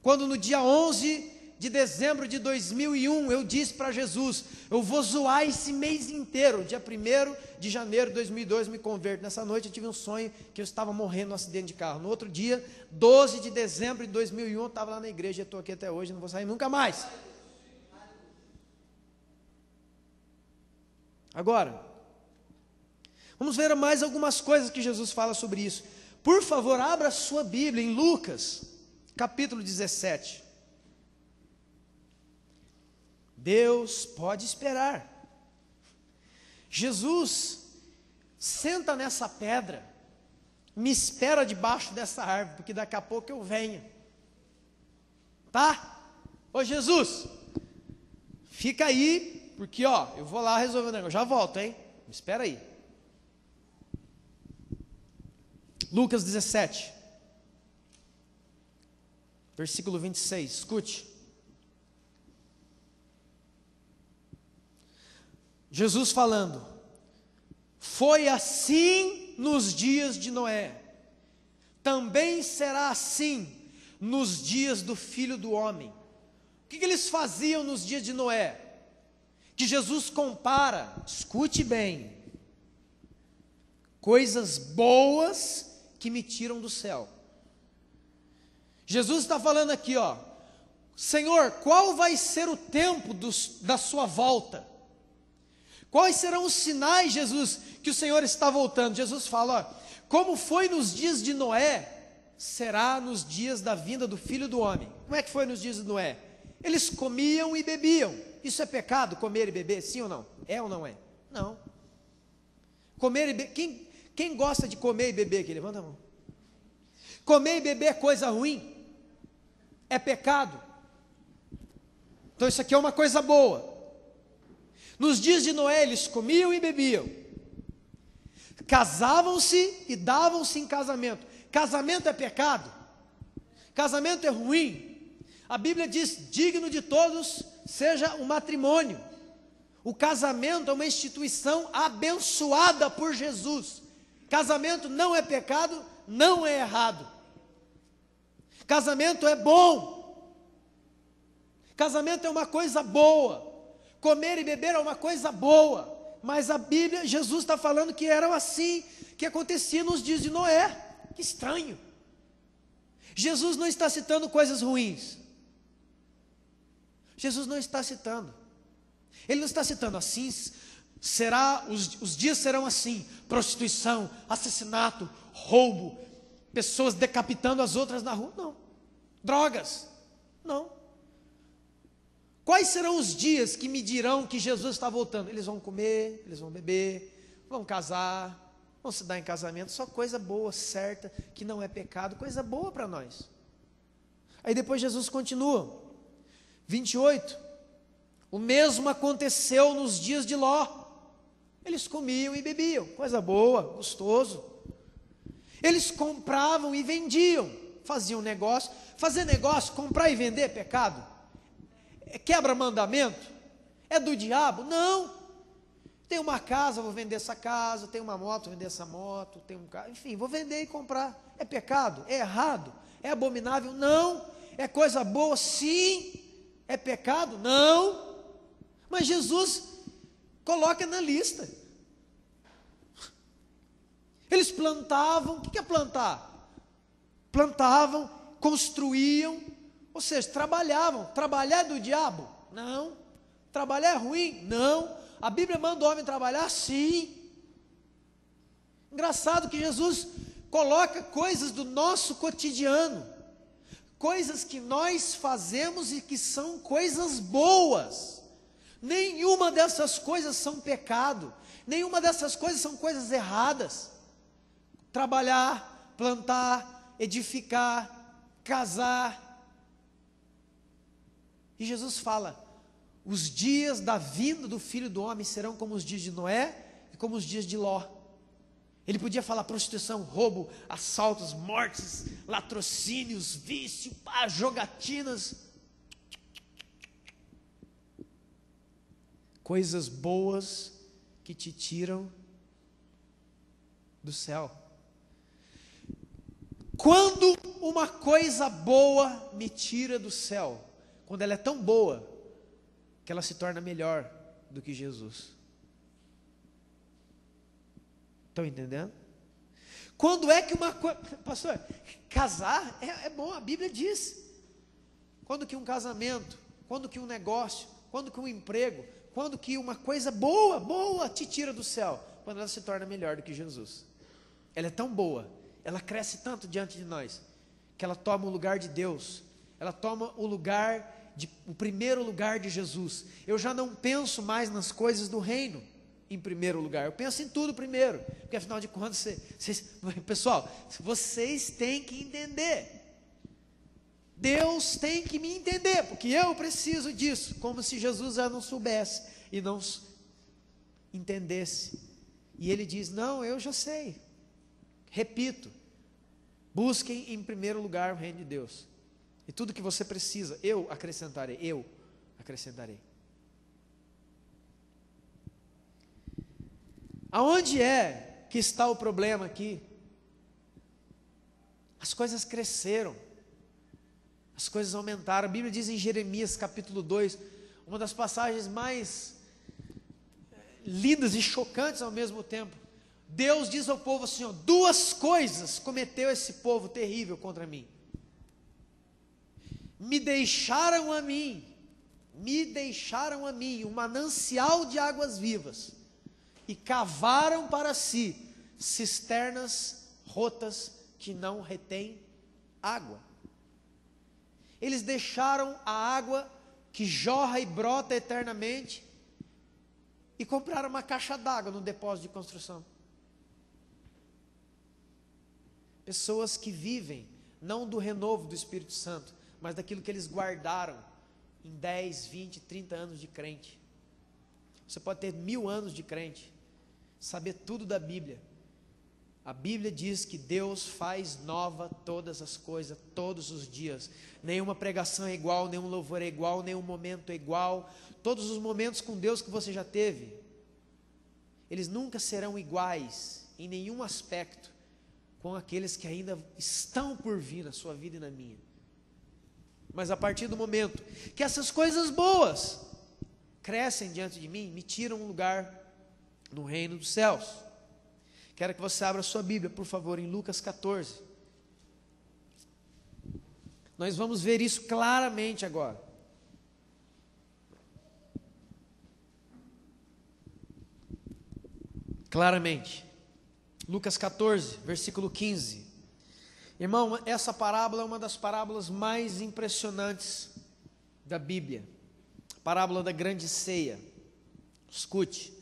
Quando no dia 11 de dezembro de 2001, eu disse para Jesus, eu vou zoar esse mês inteiro. Dia 1º de janeiro de 2002, me converto. Nessa noite eu tive um sonho que eu estava morrendo num acidente de carro. No outro dia, 12 de dezembro de 2001, eu estava lá na igreja. Eu estou aqui até hoje, não vou sair nunca mais. Agora, vamos ver mais algumas coisas que Jesus fala sobre isso. Por favor, abra sua Bíblia em Lucas, capítulo 17. Deus pode esperar. Jesus senta nessa pedra, me espera debaixo dessa árvore, porque daqui a pouco eu venho. Tá? Ô Jesus, fica aí, porque eu vou lá resolver o negócio, já volto, hein? Me espera aí. Lucas 17, versículo 26, escute. Jesus falando, foi assim nos dias de Noé, também será assim nos dias do Filho do Homem. O que eles faziam nos dias de Noé? Que Jesus compara, escute bem, coisas boas que me tiram do céu. Jesus está falando aqui, Senhor, qual vai ser o tempo da sua volta? Quais serão os sinais, Jesus, que o Senhor está voltando? Jesus fala, como foi nos dias de Noé, será nos dias da vinda do Filho do Homem. Como é que foi nos dias de Noé? Eles comiam e bebiam. Isso é pecado, comer e beber, sim ou não? É ou não é? Não. Comer e beber, quem gosta de comer e beber aqui? Levanta a mão. Comer e beber é coisa ruim? É pecado? Então isso aqui é uma coisa boa. Nos dias de Noé eles comiam e bebiam, casavam-se e davam-se em casamento. Casamento é pecado? Casamento é ruim? A Bíblia diz, digno de todos seja o matrimônio. O casamento é uma instituição abençoada por Jesus. Casamento não é pecado, não é errado. Casamento é bom. Casamento é uma coisa boa. Comer e beber é uma coisa boa, mas a Bíblia, Jesus está falando que era assim, que acontecia nos dias de Noé. Que estranho. Jesus não está citando coisas ruins. Jesus não está citando. Ele não está citando assim, os dias serão assim, prostituição, assassinato, roubo, pessoas decapitando as outras na rua, não. Drogas, não. Quais serão os dias que me dirão que Jesus está voltando? Eles vão comer, eles vão beber, vão casar, vão se dar em casamento, só coisa boa, certa, que não é pecado, coisa boa para nós. Aí depois Jesus continua, 28, o mesmo aconteceu nos dias de Ló, eles comiam e bebiam, coisa boa, gostoso, eles compravam e vendiam, faziam negócio, fazer negócio, comprar e vender é pecado? Quebra mandamento? É do diabo? Não. Tem uma casa, vou vender essa casa. Tem uma moto, vou vender essa moto. Tem um carro, enfim, vou vender e comprar. É pecado? É errado? É abominável? Não. É coisa boa? Sim. É pecado? Não. Mas Jesus coloca na lista. Eles plantavam. O que é plantar? Plantavam, construíam. Ou seja, trabalhavam. Trabalhar é do diabo? Não. Trabalhar é ruim? Não. A Bíblia manda o homem trabalhar? Sim. Engraçado que Jesus coloca coisas do nosso cotidiano, coisas que nós fazemos e que são coisas boas. Nenhuma dessas coisas são pecado, nenhuma dessas coisas são coisas erradas. Trabalhar, plantar, edificar, casar. E Jesus fala: os dias da vinda do Filho do Homem serão como os dias de Noé e como os dias de Ló. Ele podia falar prostituição, roubo, assaltos, mortes, latrocínios, vício, jogatinas. Coisas boas que te tiram do céu. Quando uma coisa boa me tira do céu, quando ela é tão boa que ela se torna melhor do que Jesus. Estão entendendo? Quando é que uma coisa... Pastor, casar é bom, a Bíblia diz. Quando que um casamento, quando que um negócio, quando que um emprego, quando que uma coisa boa te tira do céu? Quando ela se torna melhor do que Jesus. Ela é tão boa, ela cresce tanto diante de nós, que ela toma o lugar de Deus, ela toma o primeiro lugar de Jesus. Eu já não penso mais nas coisas do reino em primeiro lugar, eu penso em tudo primeiro, porque afinal de contas, pessoal, vocês têm que entender, Deus tem que me entender, porque eu preciso disso, como se Jesus já não soubesse e não entendesse. E ele diz: não, eu já sei. Repito, busquem em primeiro lugar o reino de Deus, e tudo que você precisa, eu acrescentarei. Aonde é que está o problema aqui? As coisas cresceram, as coisas aumentaram. A Bíblia diz em Jeremias capítulo 2, uma das passagens mais lindas e chocantes ao mesmo tempo. Deus diz ao povo assim: duas coisas cometeu esse povo terrível contra mim. Me deixaram a mim um manancial de águas vivas, e cavaram para si cisternas rotas que não retêm água. Eles deixaram a água que jorra e brota eternamente e compraram uma caixa d'água no depósito de construção. Pessoas que vivem não do renovo do Espírito Santo, mas daquilo que eles guardaram em 10, 20, 30 anos de crente. Você pode ter 1000 anos de crente, saber tudo da Bíblia. A Bíblia diz que Deus faz nova todas as coisas, todos os dias. Nenhuma pregação é igual, nenhum louvor é igual, nenhum momento é igual. Todos os momentos com Deus que você já teve, eles nunca serão iguais em nenhum aspecto com aqueles que ainda estão por vir na sua vida e na minha. Mas a partir do momento que essas coisas boas crescem diante de mim, me tiram um lugar no reino dos céus. Quero que você abra a sua Bíblia, por favor, em Lucas 14. Nós vamos ver isso claramente agora. Claramente. Lucas 14, versículo 15. Irmão, essa parábola é uma das parábolas mais impressionantes da Bíblia. A parábola da grande ceia. Escute.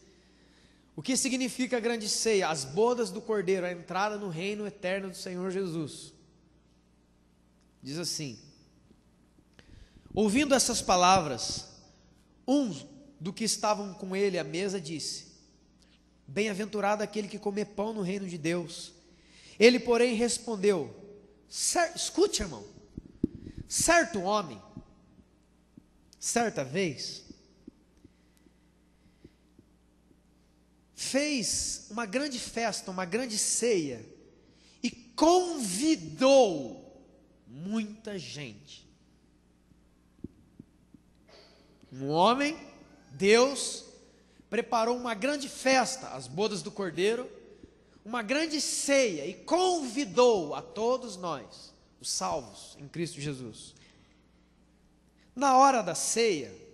O que significa a grande ceia? As bodas do Cordeiro, a entrada no reino eterno do Senhor Jesus. Diz assim: ouvindo essas palavras, um do que estavam com ele à mesa disse: bem-aventurado aquele que comer pão no reino de Deus. Ele, porém, respondeu: escute, irmão, certo homem, certa vez, fez uma grande festa, uma grande ceia, e convidou muita gente. Um homem, Deus, preparou uma grande festa, as bodas do Cordeiro, uma grande ceia, e convidou a todos nós, os salvos em Cristo Jesus. Na hora da ceia,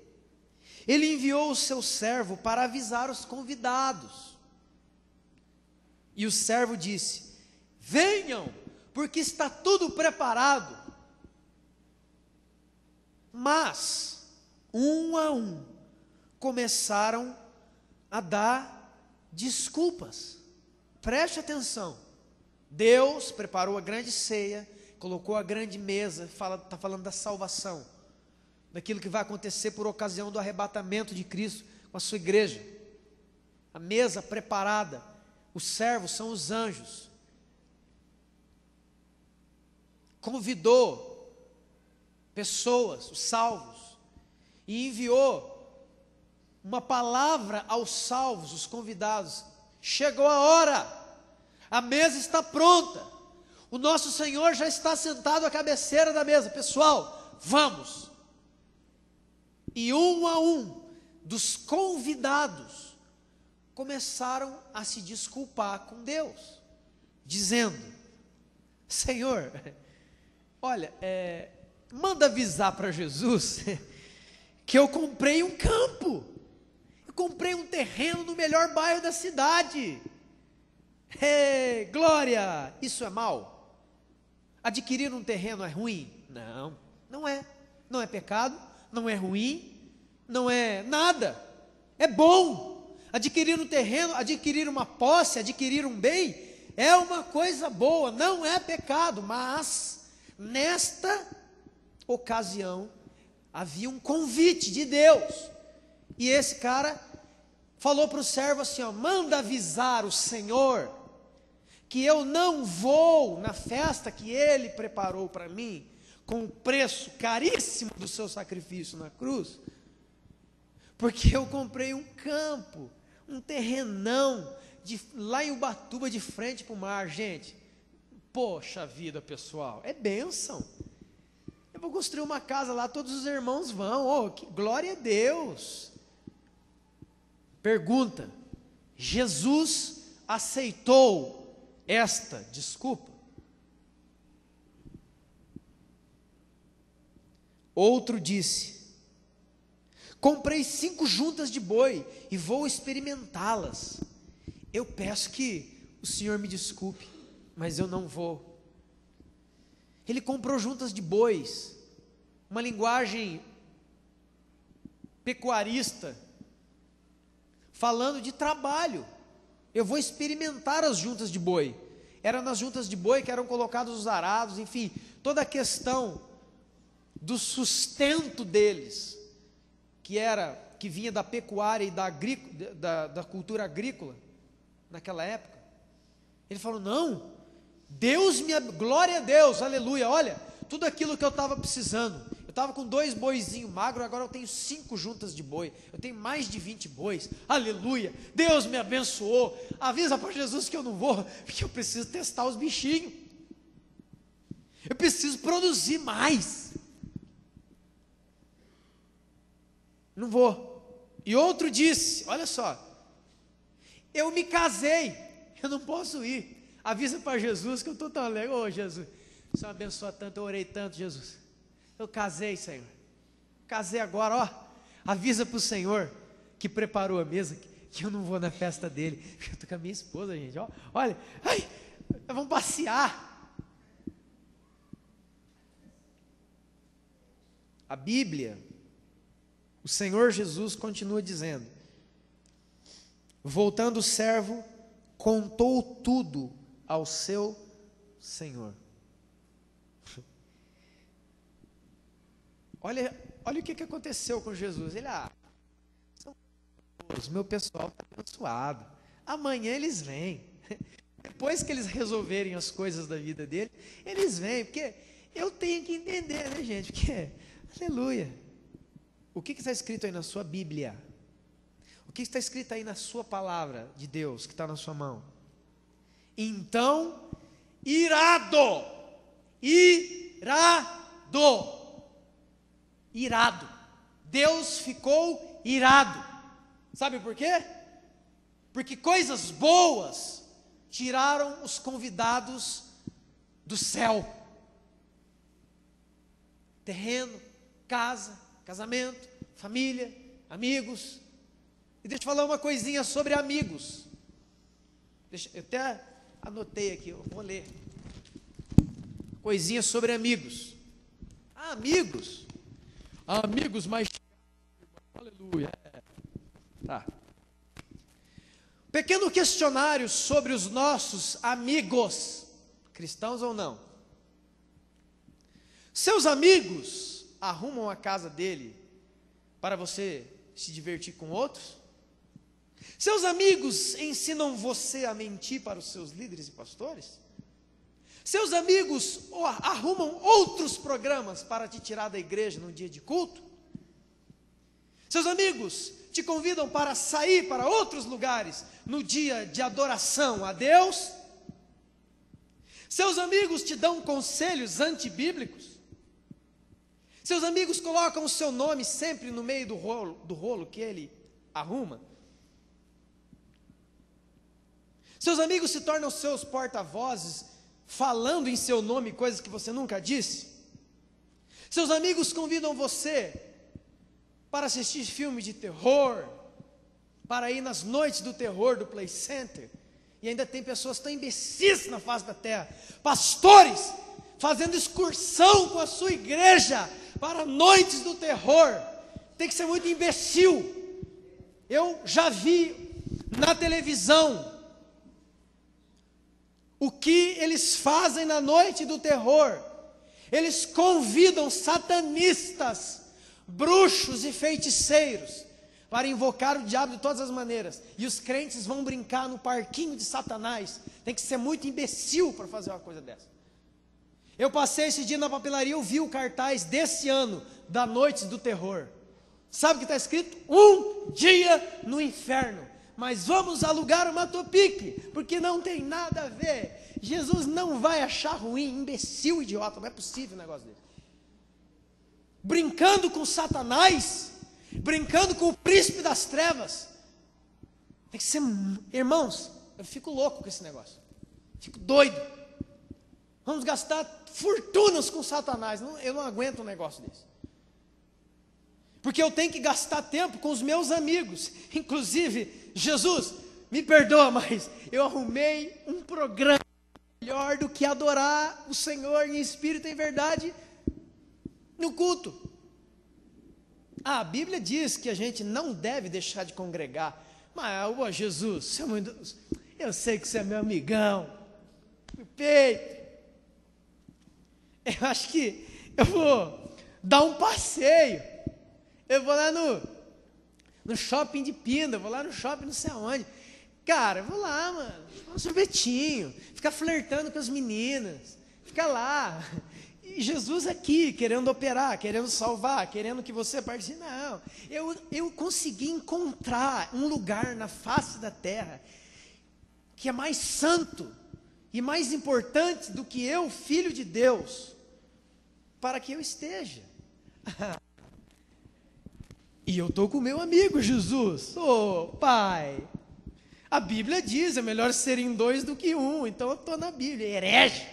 ele enviou o seu servo para avisar os convidados. E o servo disse: venham, porque está tudo preparado. Mas, um a um, começaram a dar desculpas. Preste atenção. Deus preparou a grande ceia, colocou a grande mesa, está falando da salvação, daquilo que vai acontecer por ocasião do arrebatamento de Cristo com a sua igreja. A mesa preparada, os servos são os anjos. Convidou pessoas, os salvos, e enviou uma palavra aos salvos, os convidados. Chegou a hora, a mesa está pronta, o nosso Senhor já está sentado à cabeceira da mesa. Pessoal, vamos. E um a um dos convidados começaram a se desculpar com Deus, dizendo: Senhor, olha, manda avisar para Jesus que eu comprei um campo, eu comprei um terreno no melhor bairro da cidade. Glória! Isso é mal? Adquirir um terreno é ruim? Não, não é. Não é pecado, não é ruim, não é nada. É bom. Adquirir um terreno, adquirir uma posse, adquirir um bem, é uma coisa boa, não é pecado. Mas, nesta ocasião, havia um convite de Deus. E esse cara falou para o servo assim, manda avisar o Senhor que eu não vou na festa que Ele preparou para mim, com o preço caríssimo do seu sacrifício na cruz, porque eu comprei um campo, um terrenão, lá em Ubatuba, de frente para o mar. Gente, poxa vida, pessoal, é bênção. Eu vou construir uma casa lá, todos os irmãos vão, que glória a Deus. Pergunta: Jesus aceitou esta desculpa? Outro disse: comprei 5 juntas de boi e vou experimentá-las. Eu peço que o Senhor me desculpe, mas eu não vou. Ele comprou juntas de bois, uma linguagem pecuarista, falando de trabalho. Eu vou experimentar as juntas de boi. Era nas juntas de boi que eram colocados os arados, enfim, toda a questão do sustento deles, que vinha da pecuária e da cultura agrícola naquela época. Ele falou: não, glória a Deus, aleluia, olha, tudo aquilo que eu estava precisando. Eu estava com 2 boizinhos magros, agora eu tenho 5 juntas de boi, eu tenho mais de 20 bois, aleluia, Deus me abençoou. Avisa para Jesus que eu não vou, porque eu preciso testar os bichinhos, eu preciso produzir mais, não vou. E outro disse: olha só, eu me casei, eu não posso ir, avisa para Jesus que eu estou tão alegre. Jesus, o Senhor abençoa tanto, eu orei tanto, Jesus, eu casei, Senhor, casei agora, avisa para o Senhor que preparou a mesa, que eu não vou na festa dele, eu estou com a minha esposa, gente, olha, vamos passear. A Bíblia, o Senhor Jesus continua dizendo: voltando o servo, contou tudo ao seu senhor. Olha o que aconteceu com Jesus. Ele, o meu pessoal está abençoado, amanhã eles vêm, depois que eles resolverem as coisas da vida dele, eles vêm, porque eu tenho que entender, né, gente, porque, aleluia, o que está escrito aí na sua Bíblia? O que está escrito aí na sua palavra de Deus, que está na sua mão? Então, irado, Deus ficou irado. Sabe por quê? Porque coisas boas tiraram os convidados do céu. Terreno, casa, casamento, família, amigos. E deixa eu falar uma coisinha sobre amigos. Eu até anotei aqui, eu vou ler. Coisinha sobre amigos. Amigos. Amigos mais aleluia. Tá. Pequeno questionário sobre os nossos amigos, cristãos ou não. Seus amigos arrumam a casa dele para você se divertir com outros? Seus amigos ensinam você a mentir para os seus líderes e pastores? Seus amigos arrumam outros programas para te tirar da igreja no dia de culto? Seus amigos te convidam para sair para outros lugares no dia de adoração a Deus? Seus amigos te dão conselhos antibíblicos? Seus amigos colocam o seu nome sempre no meio do rolo que ele arruma? Seus amigos se tornam seus porta-vozes, falando em seu nome coisas que você nunca disse? Seus amigos convidam você para assistir filmes de terror, para ir nas noites do terror do Play Center, e ainda tem pessoas tão imbecis na face da terra, pastores, fazendo excursão com a sua igreja, para noites do terror. Tem que ser muito imbecil. Eu já vi na televisão o que eles fazem na noite do terror. Eles convidam satanistas, bruxos e feiticeiros para invocar o diabo de todas as maneiras, e os crentes vão brincar no parquinho de Satanás. Tem que ser muito imbecil para fazer uma coisa dessa. Eu passei esse dia na papelaria, eu vi o cartaz desse ano, da Noite do Terror. Sabe o que está escrito? Um dia no inferno. Mas vamos alugar uma Topic, porque não tem nada a ver. Jesus não vai achar ruim, imbecil, idiota, não é possível um negócio desse. Brincando com Satanás, brincando com o príncipe das trevas. Tem que ser, irmãos, eu fico louco com esse negócio, fico doido. Vamos gastar fortunas com Satanás, eu não aguento um negócio desse. Porque eu tenho que gastar tempo com os meus amigos. Inclusive, Jesus, me perdoa, mas eu arrumei um programa melhor do que adorar o Senhor em espírito e em verdade no culto. A Bíblia diz que a gente não deve deixar de congregar. Mas, Jesus, eu sei que você é meu amigão, meu peito. Eu acho que eu vou dar um passeio. Eu vou lá no shopping de Pinda, vou lá no shopping não sei aonde. Cara, eu vou lá, mano, um sorvetinho, ficar flertando com as meninas, ficar lá. E Jesus aqui, querendo operar, querendo salvar, querendo que você participe. Não, eu consegui encontrar um lugar na face da terra que é mais santo e mais importante do que eu, filho de Deus, para que eu esteja. E eu estou com o meu amigo Jesus. Pai, a Bíblia diz, é melhor serem dois do que um, então eu estou na Bíblia, herege.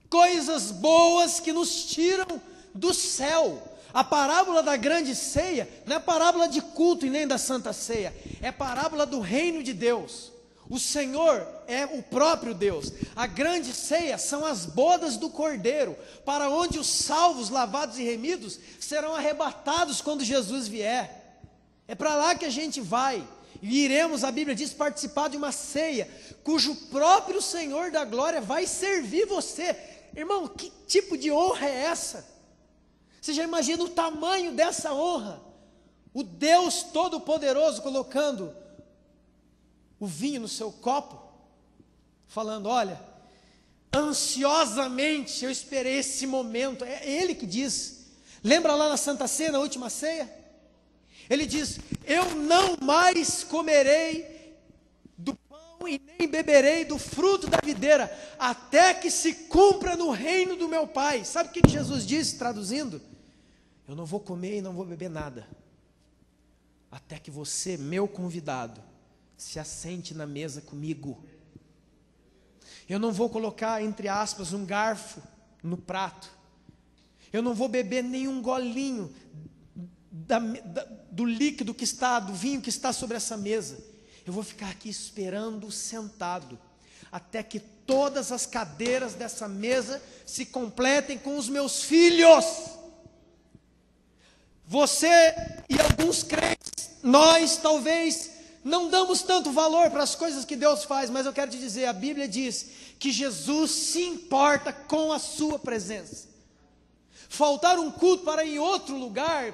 Coisas boas que nos tiram do céu. A parábola da grande ceia não é parábola de culto e nem da santa ceia, é parábola do reino de Deus. O Senhor é o próprio Deus. A grande ceia são as bodas do Cordeiro, para onde os salvos, lavados e remidos serão arrebatados quando Jesus vier. É para lá que a gente vai. E iremos, a Bíblia diz, participar de uma ceia, cujo próprio Senhor da glória vai servir você. Irmão, que tipo de honra é essa? Você já imagina o tamanho dessa honra? O Deus Todo-Poderoso colocando o vinho no seu copo, falando, olha, ansiosamente eu esperei esse momento. É Ele que diz. Lembra lá na Santa Ceia, na última ceia? Ele diz, eu não mais comerei do pão e nem beberei do fruto da videira, até que se cumpra no reino do meu Pai. Sabe o que Jesus disse, traduzindo? Eu não vou comer e não vou beber nada, até que você, meu convidado, se assente na mesa comigo. Eu não vou colocar, entre aspas, um garfo no prato. Eu não vou beber nenhum golinho do líquido que está, do vinho que está sobre essa mesa. Eu vou ficar aqui esperando sentado, até que todas as cadeiras dessa mesa se completem com os meus filhos. Você e alguns crentes, nós talvez não damos tanto valor para as coisas que Deus faz, mas eu quero te dizer, a Bíblia diz que Jesus se importa com a sua presença. Faltar um culto para ir em outro lugar,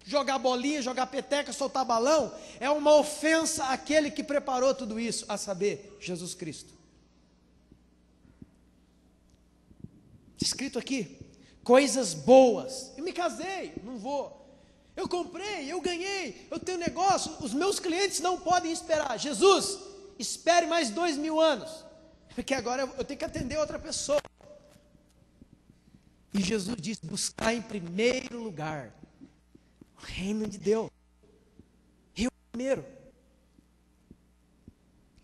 jogar bolinha, jogar peteca, soltar balão, é uma ofensa àquele que preparou tudo isso, a saber, Jesus Cristo. Escrito aqui, coisas boas. Eu me casei, não vou. Eu comprei, eu ganhei, eu tenho negócio, os meus clientes não podem esperar. Jesus, espere mais 2000 anos, porque agora eu tenho que atender outra pessoa. E Jesus diz, buscar em primeiro lugar o reino de Deus. Eu primeiro.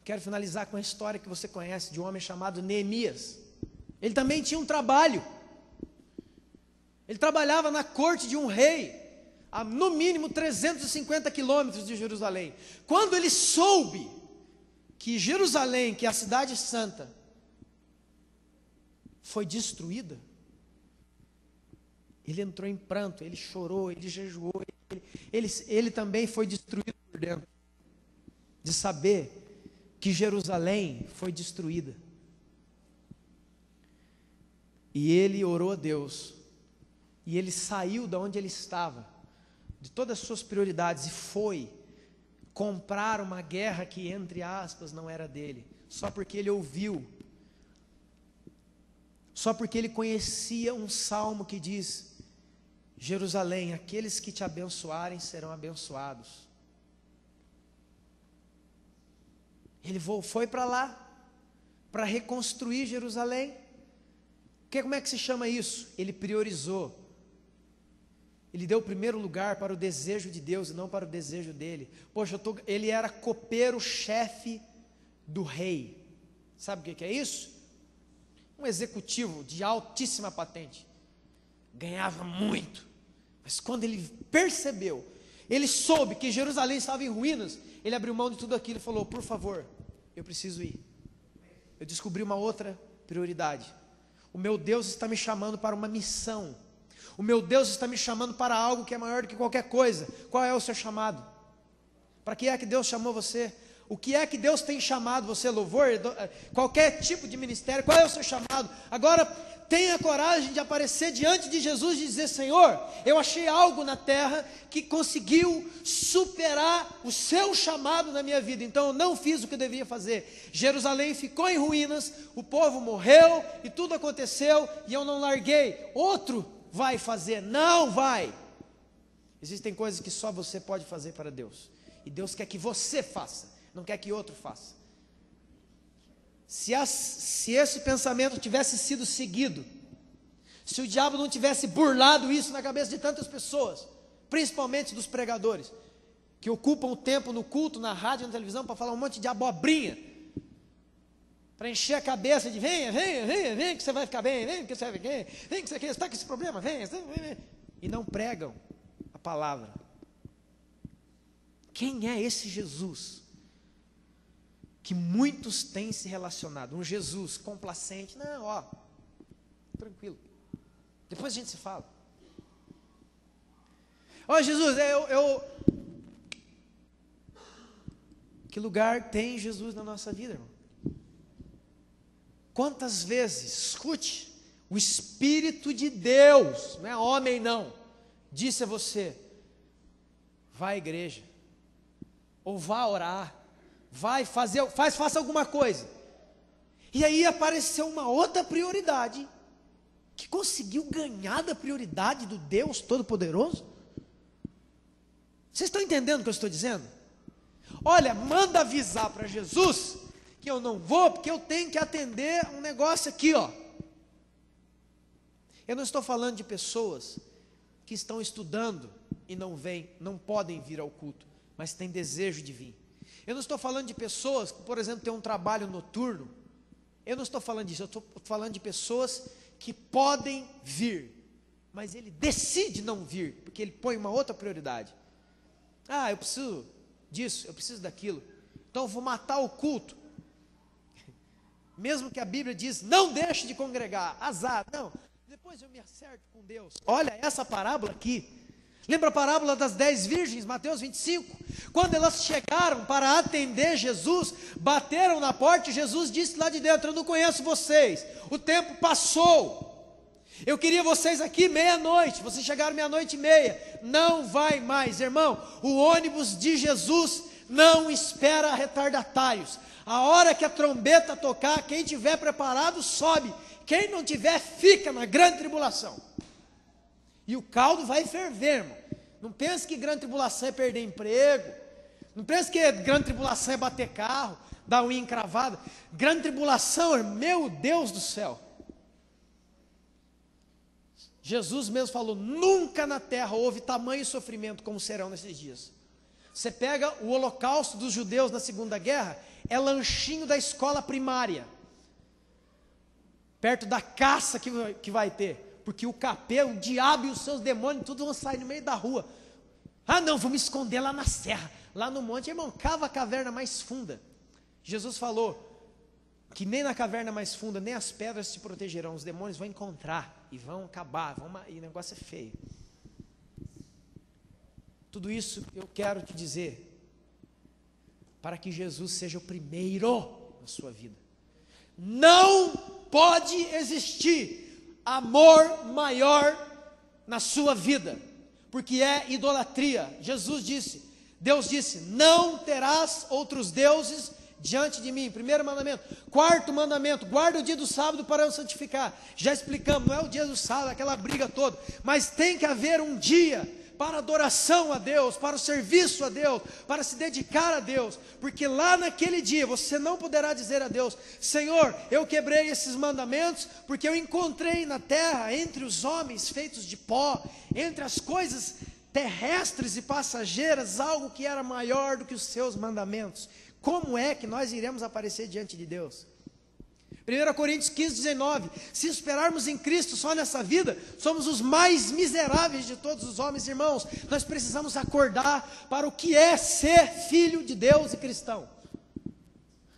Quero finalizar com a história que você conhece de um homem chamado Neemias. Ele também tinha um trabalho. Ele trabalhava na corte de um rei, a no mínimo 350 quilômetros de Jerusalém. Quando ele soube que Jerusalém, que é a cidade santa, foi destruída, ele entrou em pranto, ele chorou, ele jejuou, ele também foi destruído por dentro, de saber que Jerusalém foi destruída. E ele orou a Deus, e ele saiu de onde ele estava, de todas as suas prioridades, e foi comprar uma guerra que, entre aspas, não era dele, só porque ele ouviu, só porque ele conhecia um salmo que diz: Jerusalém, aqueles que te abençoarem serão abençoados. Ele foi para lá, para reconstruir Jerusalém. Como é que se chama isso? Ele priorizou. Ele deu o primeiro lugar para o desejo de Deus e não para o desejo dele. Poxa, ele era copeiro-chefe do rei. Sabe o que é isso? Um executivo de altíssima patente. Ganhava muito. Mas quando ele percebeu, ele soube que Jerusalém estava em ruínas, ele abriu mão de tudo aquilo e falou: por favor, eu preciso ir. Eu descobri uma outra prioridade. O meu Deus está me chamando para uma missão. O meu Deus está me chamando para algo que é maior do que qualquer coisa. Qual é o seu chamado? Para que é que Deus chamou você? O que é que Deus tem chamado você? Louvor? Qualquer tipo de ministério? Qual é o seu chamado? Agora, tenha coragem de aparecer diante de Jesus e dizer: Senhor, eu achei algo na terra que conseguiu superar o seu chamado na minha vida, então eu não fiz o que eu devia fazer. Jerusalém ficou em ruínas, o povo morreu e tudo aconteceu e eu não larguei. Outro vai fazer, não vai. Existem coisas que só você pode fazer para Deus, e Deus quer que você faça, não quer que outro faça. Se esse pensamento tivesse sido seguido, se o diabo não tivesse burlado isso na cabeça de tantas pessoas, principalmente dos pregadores, que ocupam o tempo no culto, na rádio, na televisão, para falar um monte de abobrinha, para encher a cabeça de venha que você vai ficar bem, vem que você vai ficar bem, vem que você está com esse problema, vem, e não pregam a palavra. Quem é esse Jesus que muitos têm se relacionado? Um Jesus complacente? Não, tranquilo, depois a gente se fala. Jesus, que lugar tem Jesus na nossa vida, irmão? Quantas vezes, escute, o Espírito de Deus, não é homem não, disse a você: vá à igreja, ou vá orar, faça alguma coisa. E aí apareceu uma outra prioridade, que conseguiu ganhar da prioridade do Deus Todo-Poderoso. Vocês estão entendendo o que eu estou dizendo? Olha, manda avisar para Jesus que eu não vou, porque eu tenho que atender um negócio aqui, Eu não estou falando de pessoas que estão estudando e não podem vir ao culto, mas têm desejo de vir. Eu não estou falando de pessoas que, por exemplo, têm um trabalho noturno. Eu não estou falando disso, eu estou falando de pessoas que podem vir, mas ele decide não vir, porque ele põe uma outra prioridade. Eu preciso disso, eu preciso daquilo, então eu vou matar o culto. mesmo que a Bíblia diz, não deixe de congregar, azar, não, depois eu me acerto com Deus. Olha essa parábola aqui, lembra a parábola das 10 virgens, Mateus 25, quando elas chegaram para atender Jesus, bateram na porta e Jesus disse lá de dentro, eu não conheço vocês, o tempo passou, eu queria vocês aqui meia-noite, vocês chegaram meia-noite e meia, não vai mais, irmão, o ônibus de Jesus não espera retardatários, a hora que a trombeta tocar, quem tiver preparado sobe, quem não tiver fica na grande tribulação, e o caldo vai ferver, irmão. Não pense que grande tribulação é perder emprego, não pense que grande tribulação é bater carro, dar unha encravada, grande tribulação, meu Deus do céu, Jesus mesmo falou, nunca na terra houve tamanho sofrimento como serão nesses dias. Você pega o holocausto dos judeus na Segunda Guerra, é lanchinho da escola primária, perto da caça que vai ter, porque o capeta, o diabo e os seus demônios, tudo vão sair no meio da rua. Ah não, vamos esconder lá na serra, lá no monte, irmão, cava a caverna mais funda. Jesus falou que nem na caverna mais funda, nem as pedras se protegerão, os demônios vão encontrar, e vão acabar, e o negócio é feio. Tudo isso eu quero te dizer, para que Jesus seja o primeiro na sua vida. Não pode existir amor maior na sua vida, porque é idolatria. Jesus disse, Deus disse, não terás outros deuses diante de mim, primeiro mandamento. Quarto mandamento, guarda o dia do sábado para eu santificar. Já explicamos, não é o dia do sábado, aquela briga toda, mas tem que haver um dia para adoração a Deus, para o serviço a Deus, para se dedicar a Deus, porque lá naquele dia você não poderá dizer a Deus, Senhor, eu quebrei esses mandamentos, porque eu encontrei na terra, entre os homens feitos de pó, entre as coisas terrestres e passageiras, algo que era maior do que os seus mandamentos. Como é que nós iremos aparecer diante de Deus? 1 Coríntios 15, 19, se esperarmos em Cristo só nessa vida, somos os mais miseráveis de todos os homens, irmãos. Nós precisamos acordar para o que é ser filho de Deus e cristão.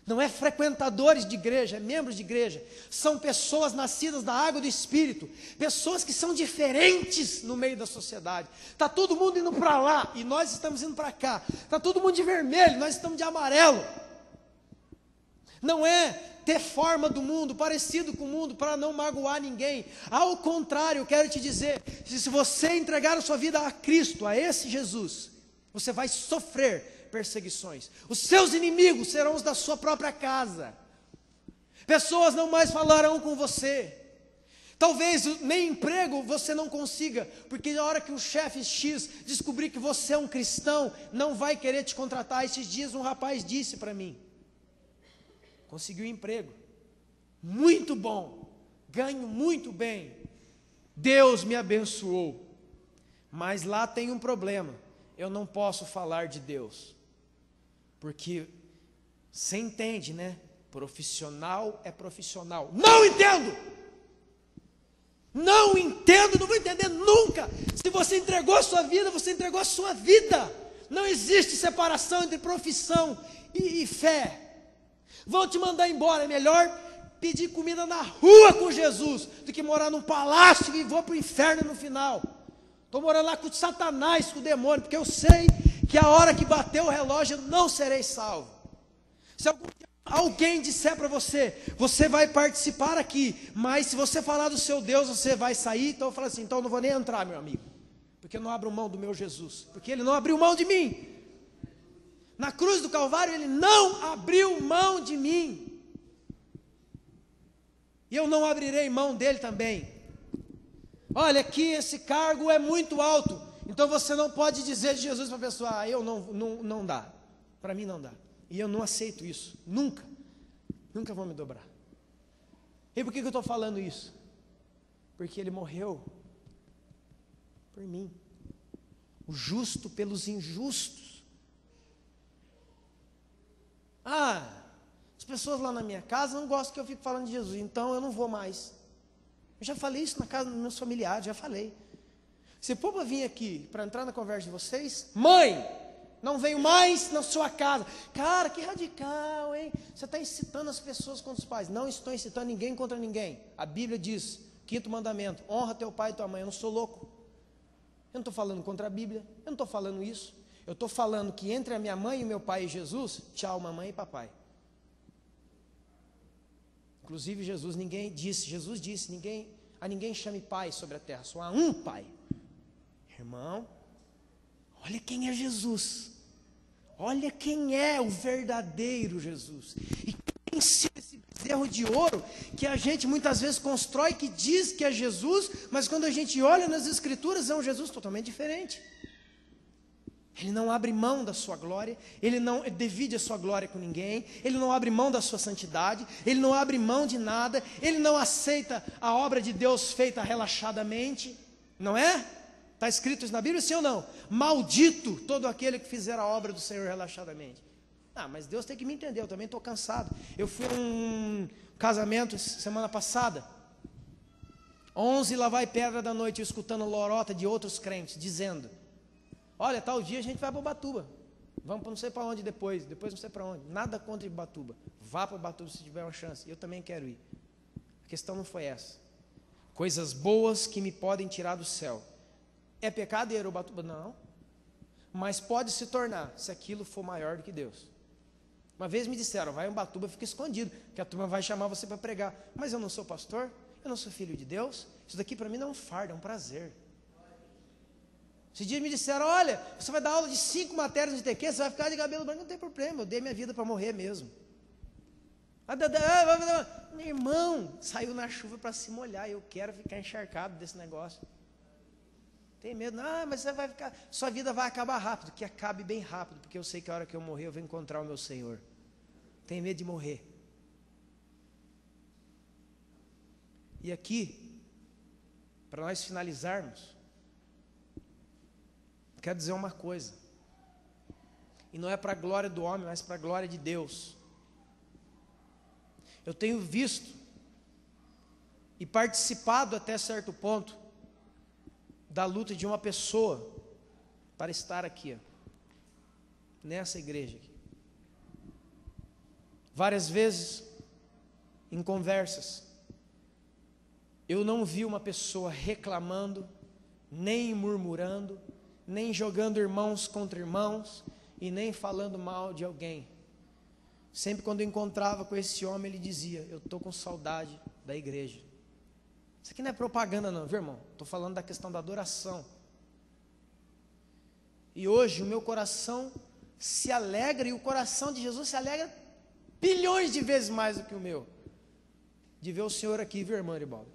Não é frequentadores de igreja, é membros de igreja, são pessoas nascidas da água do Espírito, pessoas que são diferentes no meio da sociedade. Está todo mundo indo para lá e nós estamos indo para cá, está todo mundo de vermelho, nós estamos de amarelo. Não é ter forma do mundo, parecido com o mundo, para não magoar ninguém. Ao contrário, eu quero te dizer, se você entregar a sua vida a Cristo, a esse Jesus, você vai sofrer perseguições, os seus inimigos serão os da sua própria casa, pessoas não mais falarão com você, talvez nem emprego você não consiga, porque na hora que o chefe X descobrir que você é um cristão, não vai querer te contratar. Esses dias um rapaz disse para mim, conseguiu um emprego, muito bom, ganho muito bem, Deus me abençoou, mas lá tem um problema, eu não posso falar de Deus, porque você entende, né? Profissional é profissional. Não entendo! Não entendo, não vou entender nunca. Se você entregou a sua vida, você entregou a sua vida. Não existe separação entre profissão e fé. Vão te mandar embora, é melhor pedir comida na rua com Jesus do que morar num palácio e vou para o inferno no final. Estou morando lá com Satanás, com o demônio, porque eu sei que a hora que bater o relógio eu não serei salvo. Se alguém disser para você, você vai participar aqui, mas se você falar do seu Deus, você vai sair, então eu falo assim, então eu não vou nem entrar, meu amigo, porque eu não abro mão do meu Jesus, porque Ele não abriu mão de mim. Na cruz do Calvário Ele não abriu mão de mim, e eu não abrirei mão dele também. Olha, aqui esse cargo é muito alto, então você não pode dizer de Jesus para a pessoa, eu não dá, para mim não dá, e eu não aceito isso, nunca vou me dobrar. E por que eu estou falando isso? Porque Ele morreu por mim, o justo pelos injustos. As pessoas lá na minha casa não gostam que eu fique falando de Jesus, então eu não vou mais. Eu já falei isso na casa dos meus familiares, já falei. Se for para vir aqui, para entrar na conversa de vocês, mãe, não venho mais na sua casa. Cara, que radical, hein? Você está incitando as pessoas contra os pais. Não estou incitando ninguém contra ninguém. A Bíblia diz, 5º mandamento, honra teu pai e tua mãe. Eu não sou louco. Eu não estou falando contra a Bíblia, eu não estou falando isso. Eu estou falando que entre a minha mãe e meu pai e Jesus, tchau, mamãe e papai. Inclusive Jesus disse, a ninguém chame pai sobre a terra, só há um pai. Irmão, olha quem é Jesus. Olha quem é o verdadeiro Jesus. E quem ensina esse bezerro de ouro que a gente muitas vezes constrói, que diz que é Jesus, mas quando a gente olha nas Escrituras é um Jesus totalmente diferente. Ele não abre mão da sua glória, ele não divide a sua glória com ninguém, ele não abre mão da sua santidade, ele não abre mão de nada, ele não aceita a obra de Deus feita relaxadamente, não é? Está escrito isso na Bíblia, sim ou não? Maldito todo aquele que fizer a obra do Senhor relaxadamente. Ah, mas Deus tem que me entender, eu também estou cansado. Eu fui a um casamento semana passada, 11 lá vai pedra da noite, eu escutando lorota de outros crentes, dizendo, olha, tal dia a gente vai para Ubatuba, vamos para não sei para onde depois não sei para onde, nada contra Ubatuba, vá para Ubatuba se tiver uma chance, eu também quero ir. A questão não foi essa. Coisas boas que me podem tirar do céu. É pecado ir a Ubatuba? Não, mas pode se tornar, se aquilo for maior do que Deus. Uma vez me disseram, vai em Ubatuba, fica escondido, que a turma vai chamar você para pregar, mas eu não sou pastor, eu não sou filho de Deus, isso daqui para mim não é um fardo, é um prazer. Esses dias me disseram, olha, você vai dar aula de 5 matérias de TQ, você vai ficar de cabelo branco, não tem problema, eu dei minha vida para morrer mesmo. Meu irmão, saiu na chuva para se molhar, eu quero ficar encharcado desse negócio. Tem medo? Não, mas você vai ficar, sua vida vai acabar rápido, que acabe bem rápido, porque eu sei que a hora que eu morrer eu vou encontrar o meu Senhor. Tem medo de morrer. E aqui, para nós finalizarmos, quero dizer uma coisa, e não é para a glória do homem, mas para a glória de Deus. Eu tenho visto e participado até certo ponto da luta de uma pessoa para estar aqui, nessa igreja aqui. Várias vezes, em conversas, eu não vi uma pessoa reclamando, nem murmurando, nem jogando irmãos contra irmãos, e nem falando mal de alguém. Sempre quando eu encontrava com esse homem, ele dizia, eu estou com saudade da igreja. Isso aqui não é propaganda não, viu irmão? Estou falando da questão da adoração. E hoje o meu coração se alegra, e o coração de Jesus se alegra bilhões de vezes mais do que o meu, de ver o Senhor aqui, viu irmão Aribaldo?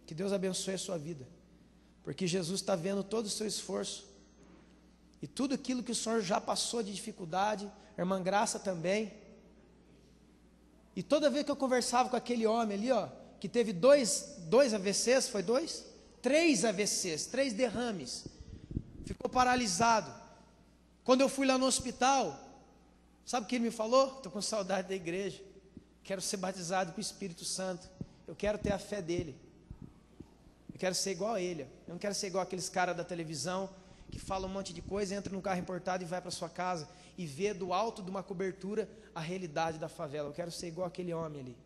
Que Deus abençoe a sua vida, porque Jesus está vendo todo o seu esforço, e tudo aquilo que o Senhor já passou de dificuldade, a irmã Graça também. E toda vez que eu conversava com aquele homem ali, ó, que teve dois AVCs, foi 2? 3 AVCs, 3 derrames, ficou paralisado. Quando eu fui lá no hospital, sabe o que ele me falou? Estou com saudade da igreja, quero ser batizado com o Espírito Santo, eu quero ter a fé dele, eu quero ser igual a ele, eu não quero ser igual aqueles caras da televisão, que falam um monte de coisa, entra num carro importado e vai para sua casa, e vê do alto de uma cobertura a realidade da favela. Eu quero ser igual aquele homem ali,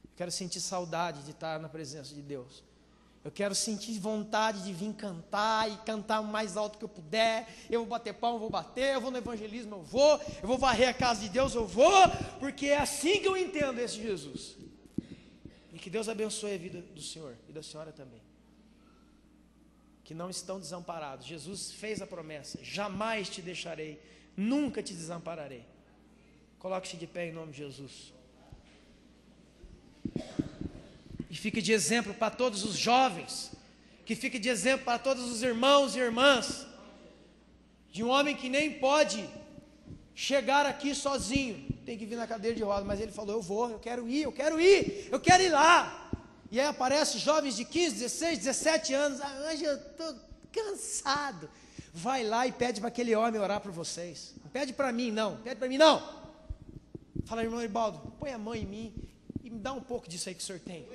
eu quero sentir saudade de estar na presença de Deus, eu quero sentir vontade de vir cantar, e cantar o mais alto que eu puder, eu vou bater palma, eu vou bater, eu vou no evangelismo, eu vou varrer a casa de Deus, eu vou, porque é assim que eu entendo esse Jesus. E que Deus abençoe a vida do Senhor e da senhora também, que não estão desamparados. Jesus fez a promessa, jamais te deixarei, nunca te desampararei. Coloque-se de pé em nome de Jesus. E fique de exemplo para todos os jovens, que fique de exemplo para todos os irmãos e irmãs, de um homem que nem pode chegar aqui sozinho, tem que vir na cadeira de rodas, mas ele falou, eu quero ir lá. E aí aparecem jovens de 15, 16, 17 anos, Ângela, eu estou cansado. Vai lá e pede para aquele homem orar por vocês. Não pede para mim não, Fala, irmão Aribaldo, põe a mão em mim e me dá um pouco disso aí que o senhor tem.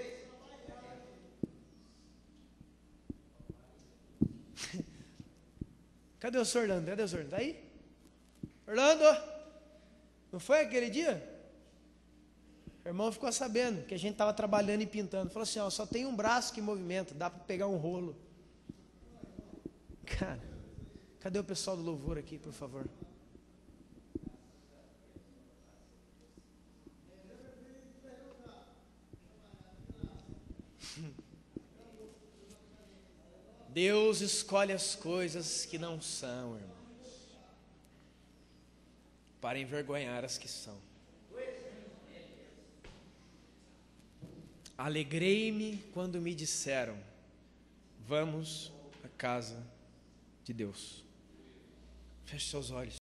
Cadê o senhor, Leandro? Está aí? Orlando, não foi aquele dia? O irmão ficou sabendo que a gente estava trabalhando e pintando. Falou assim, ó, só tem um braço que movimenta, dá para pegar um rolo. Cara, cadê o pessoal do louvor aqui, por favor? Deus escolhe as coisas que não são, irmãos, para envergonhar as que são. Alegrei-me quando me disseram, vamos à casa de Deus. Feche seus olhos.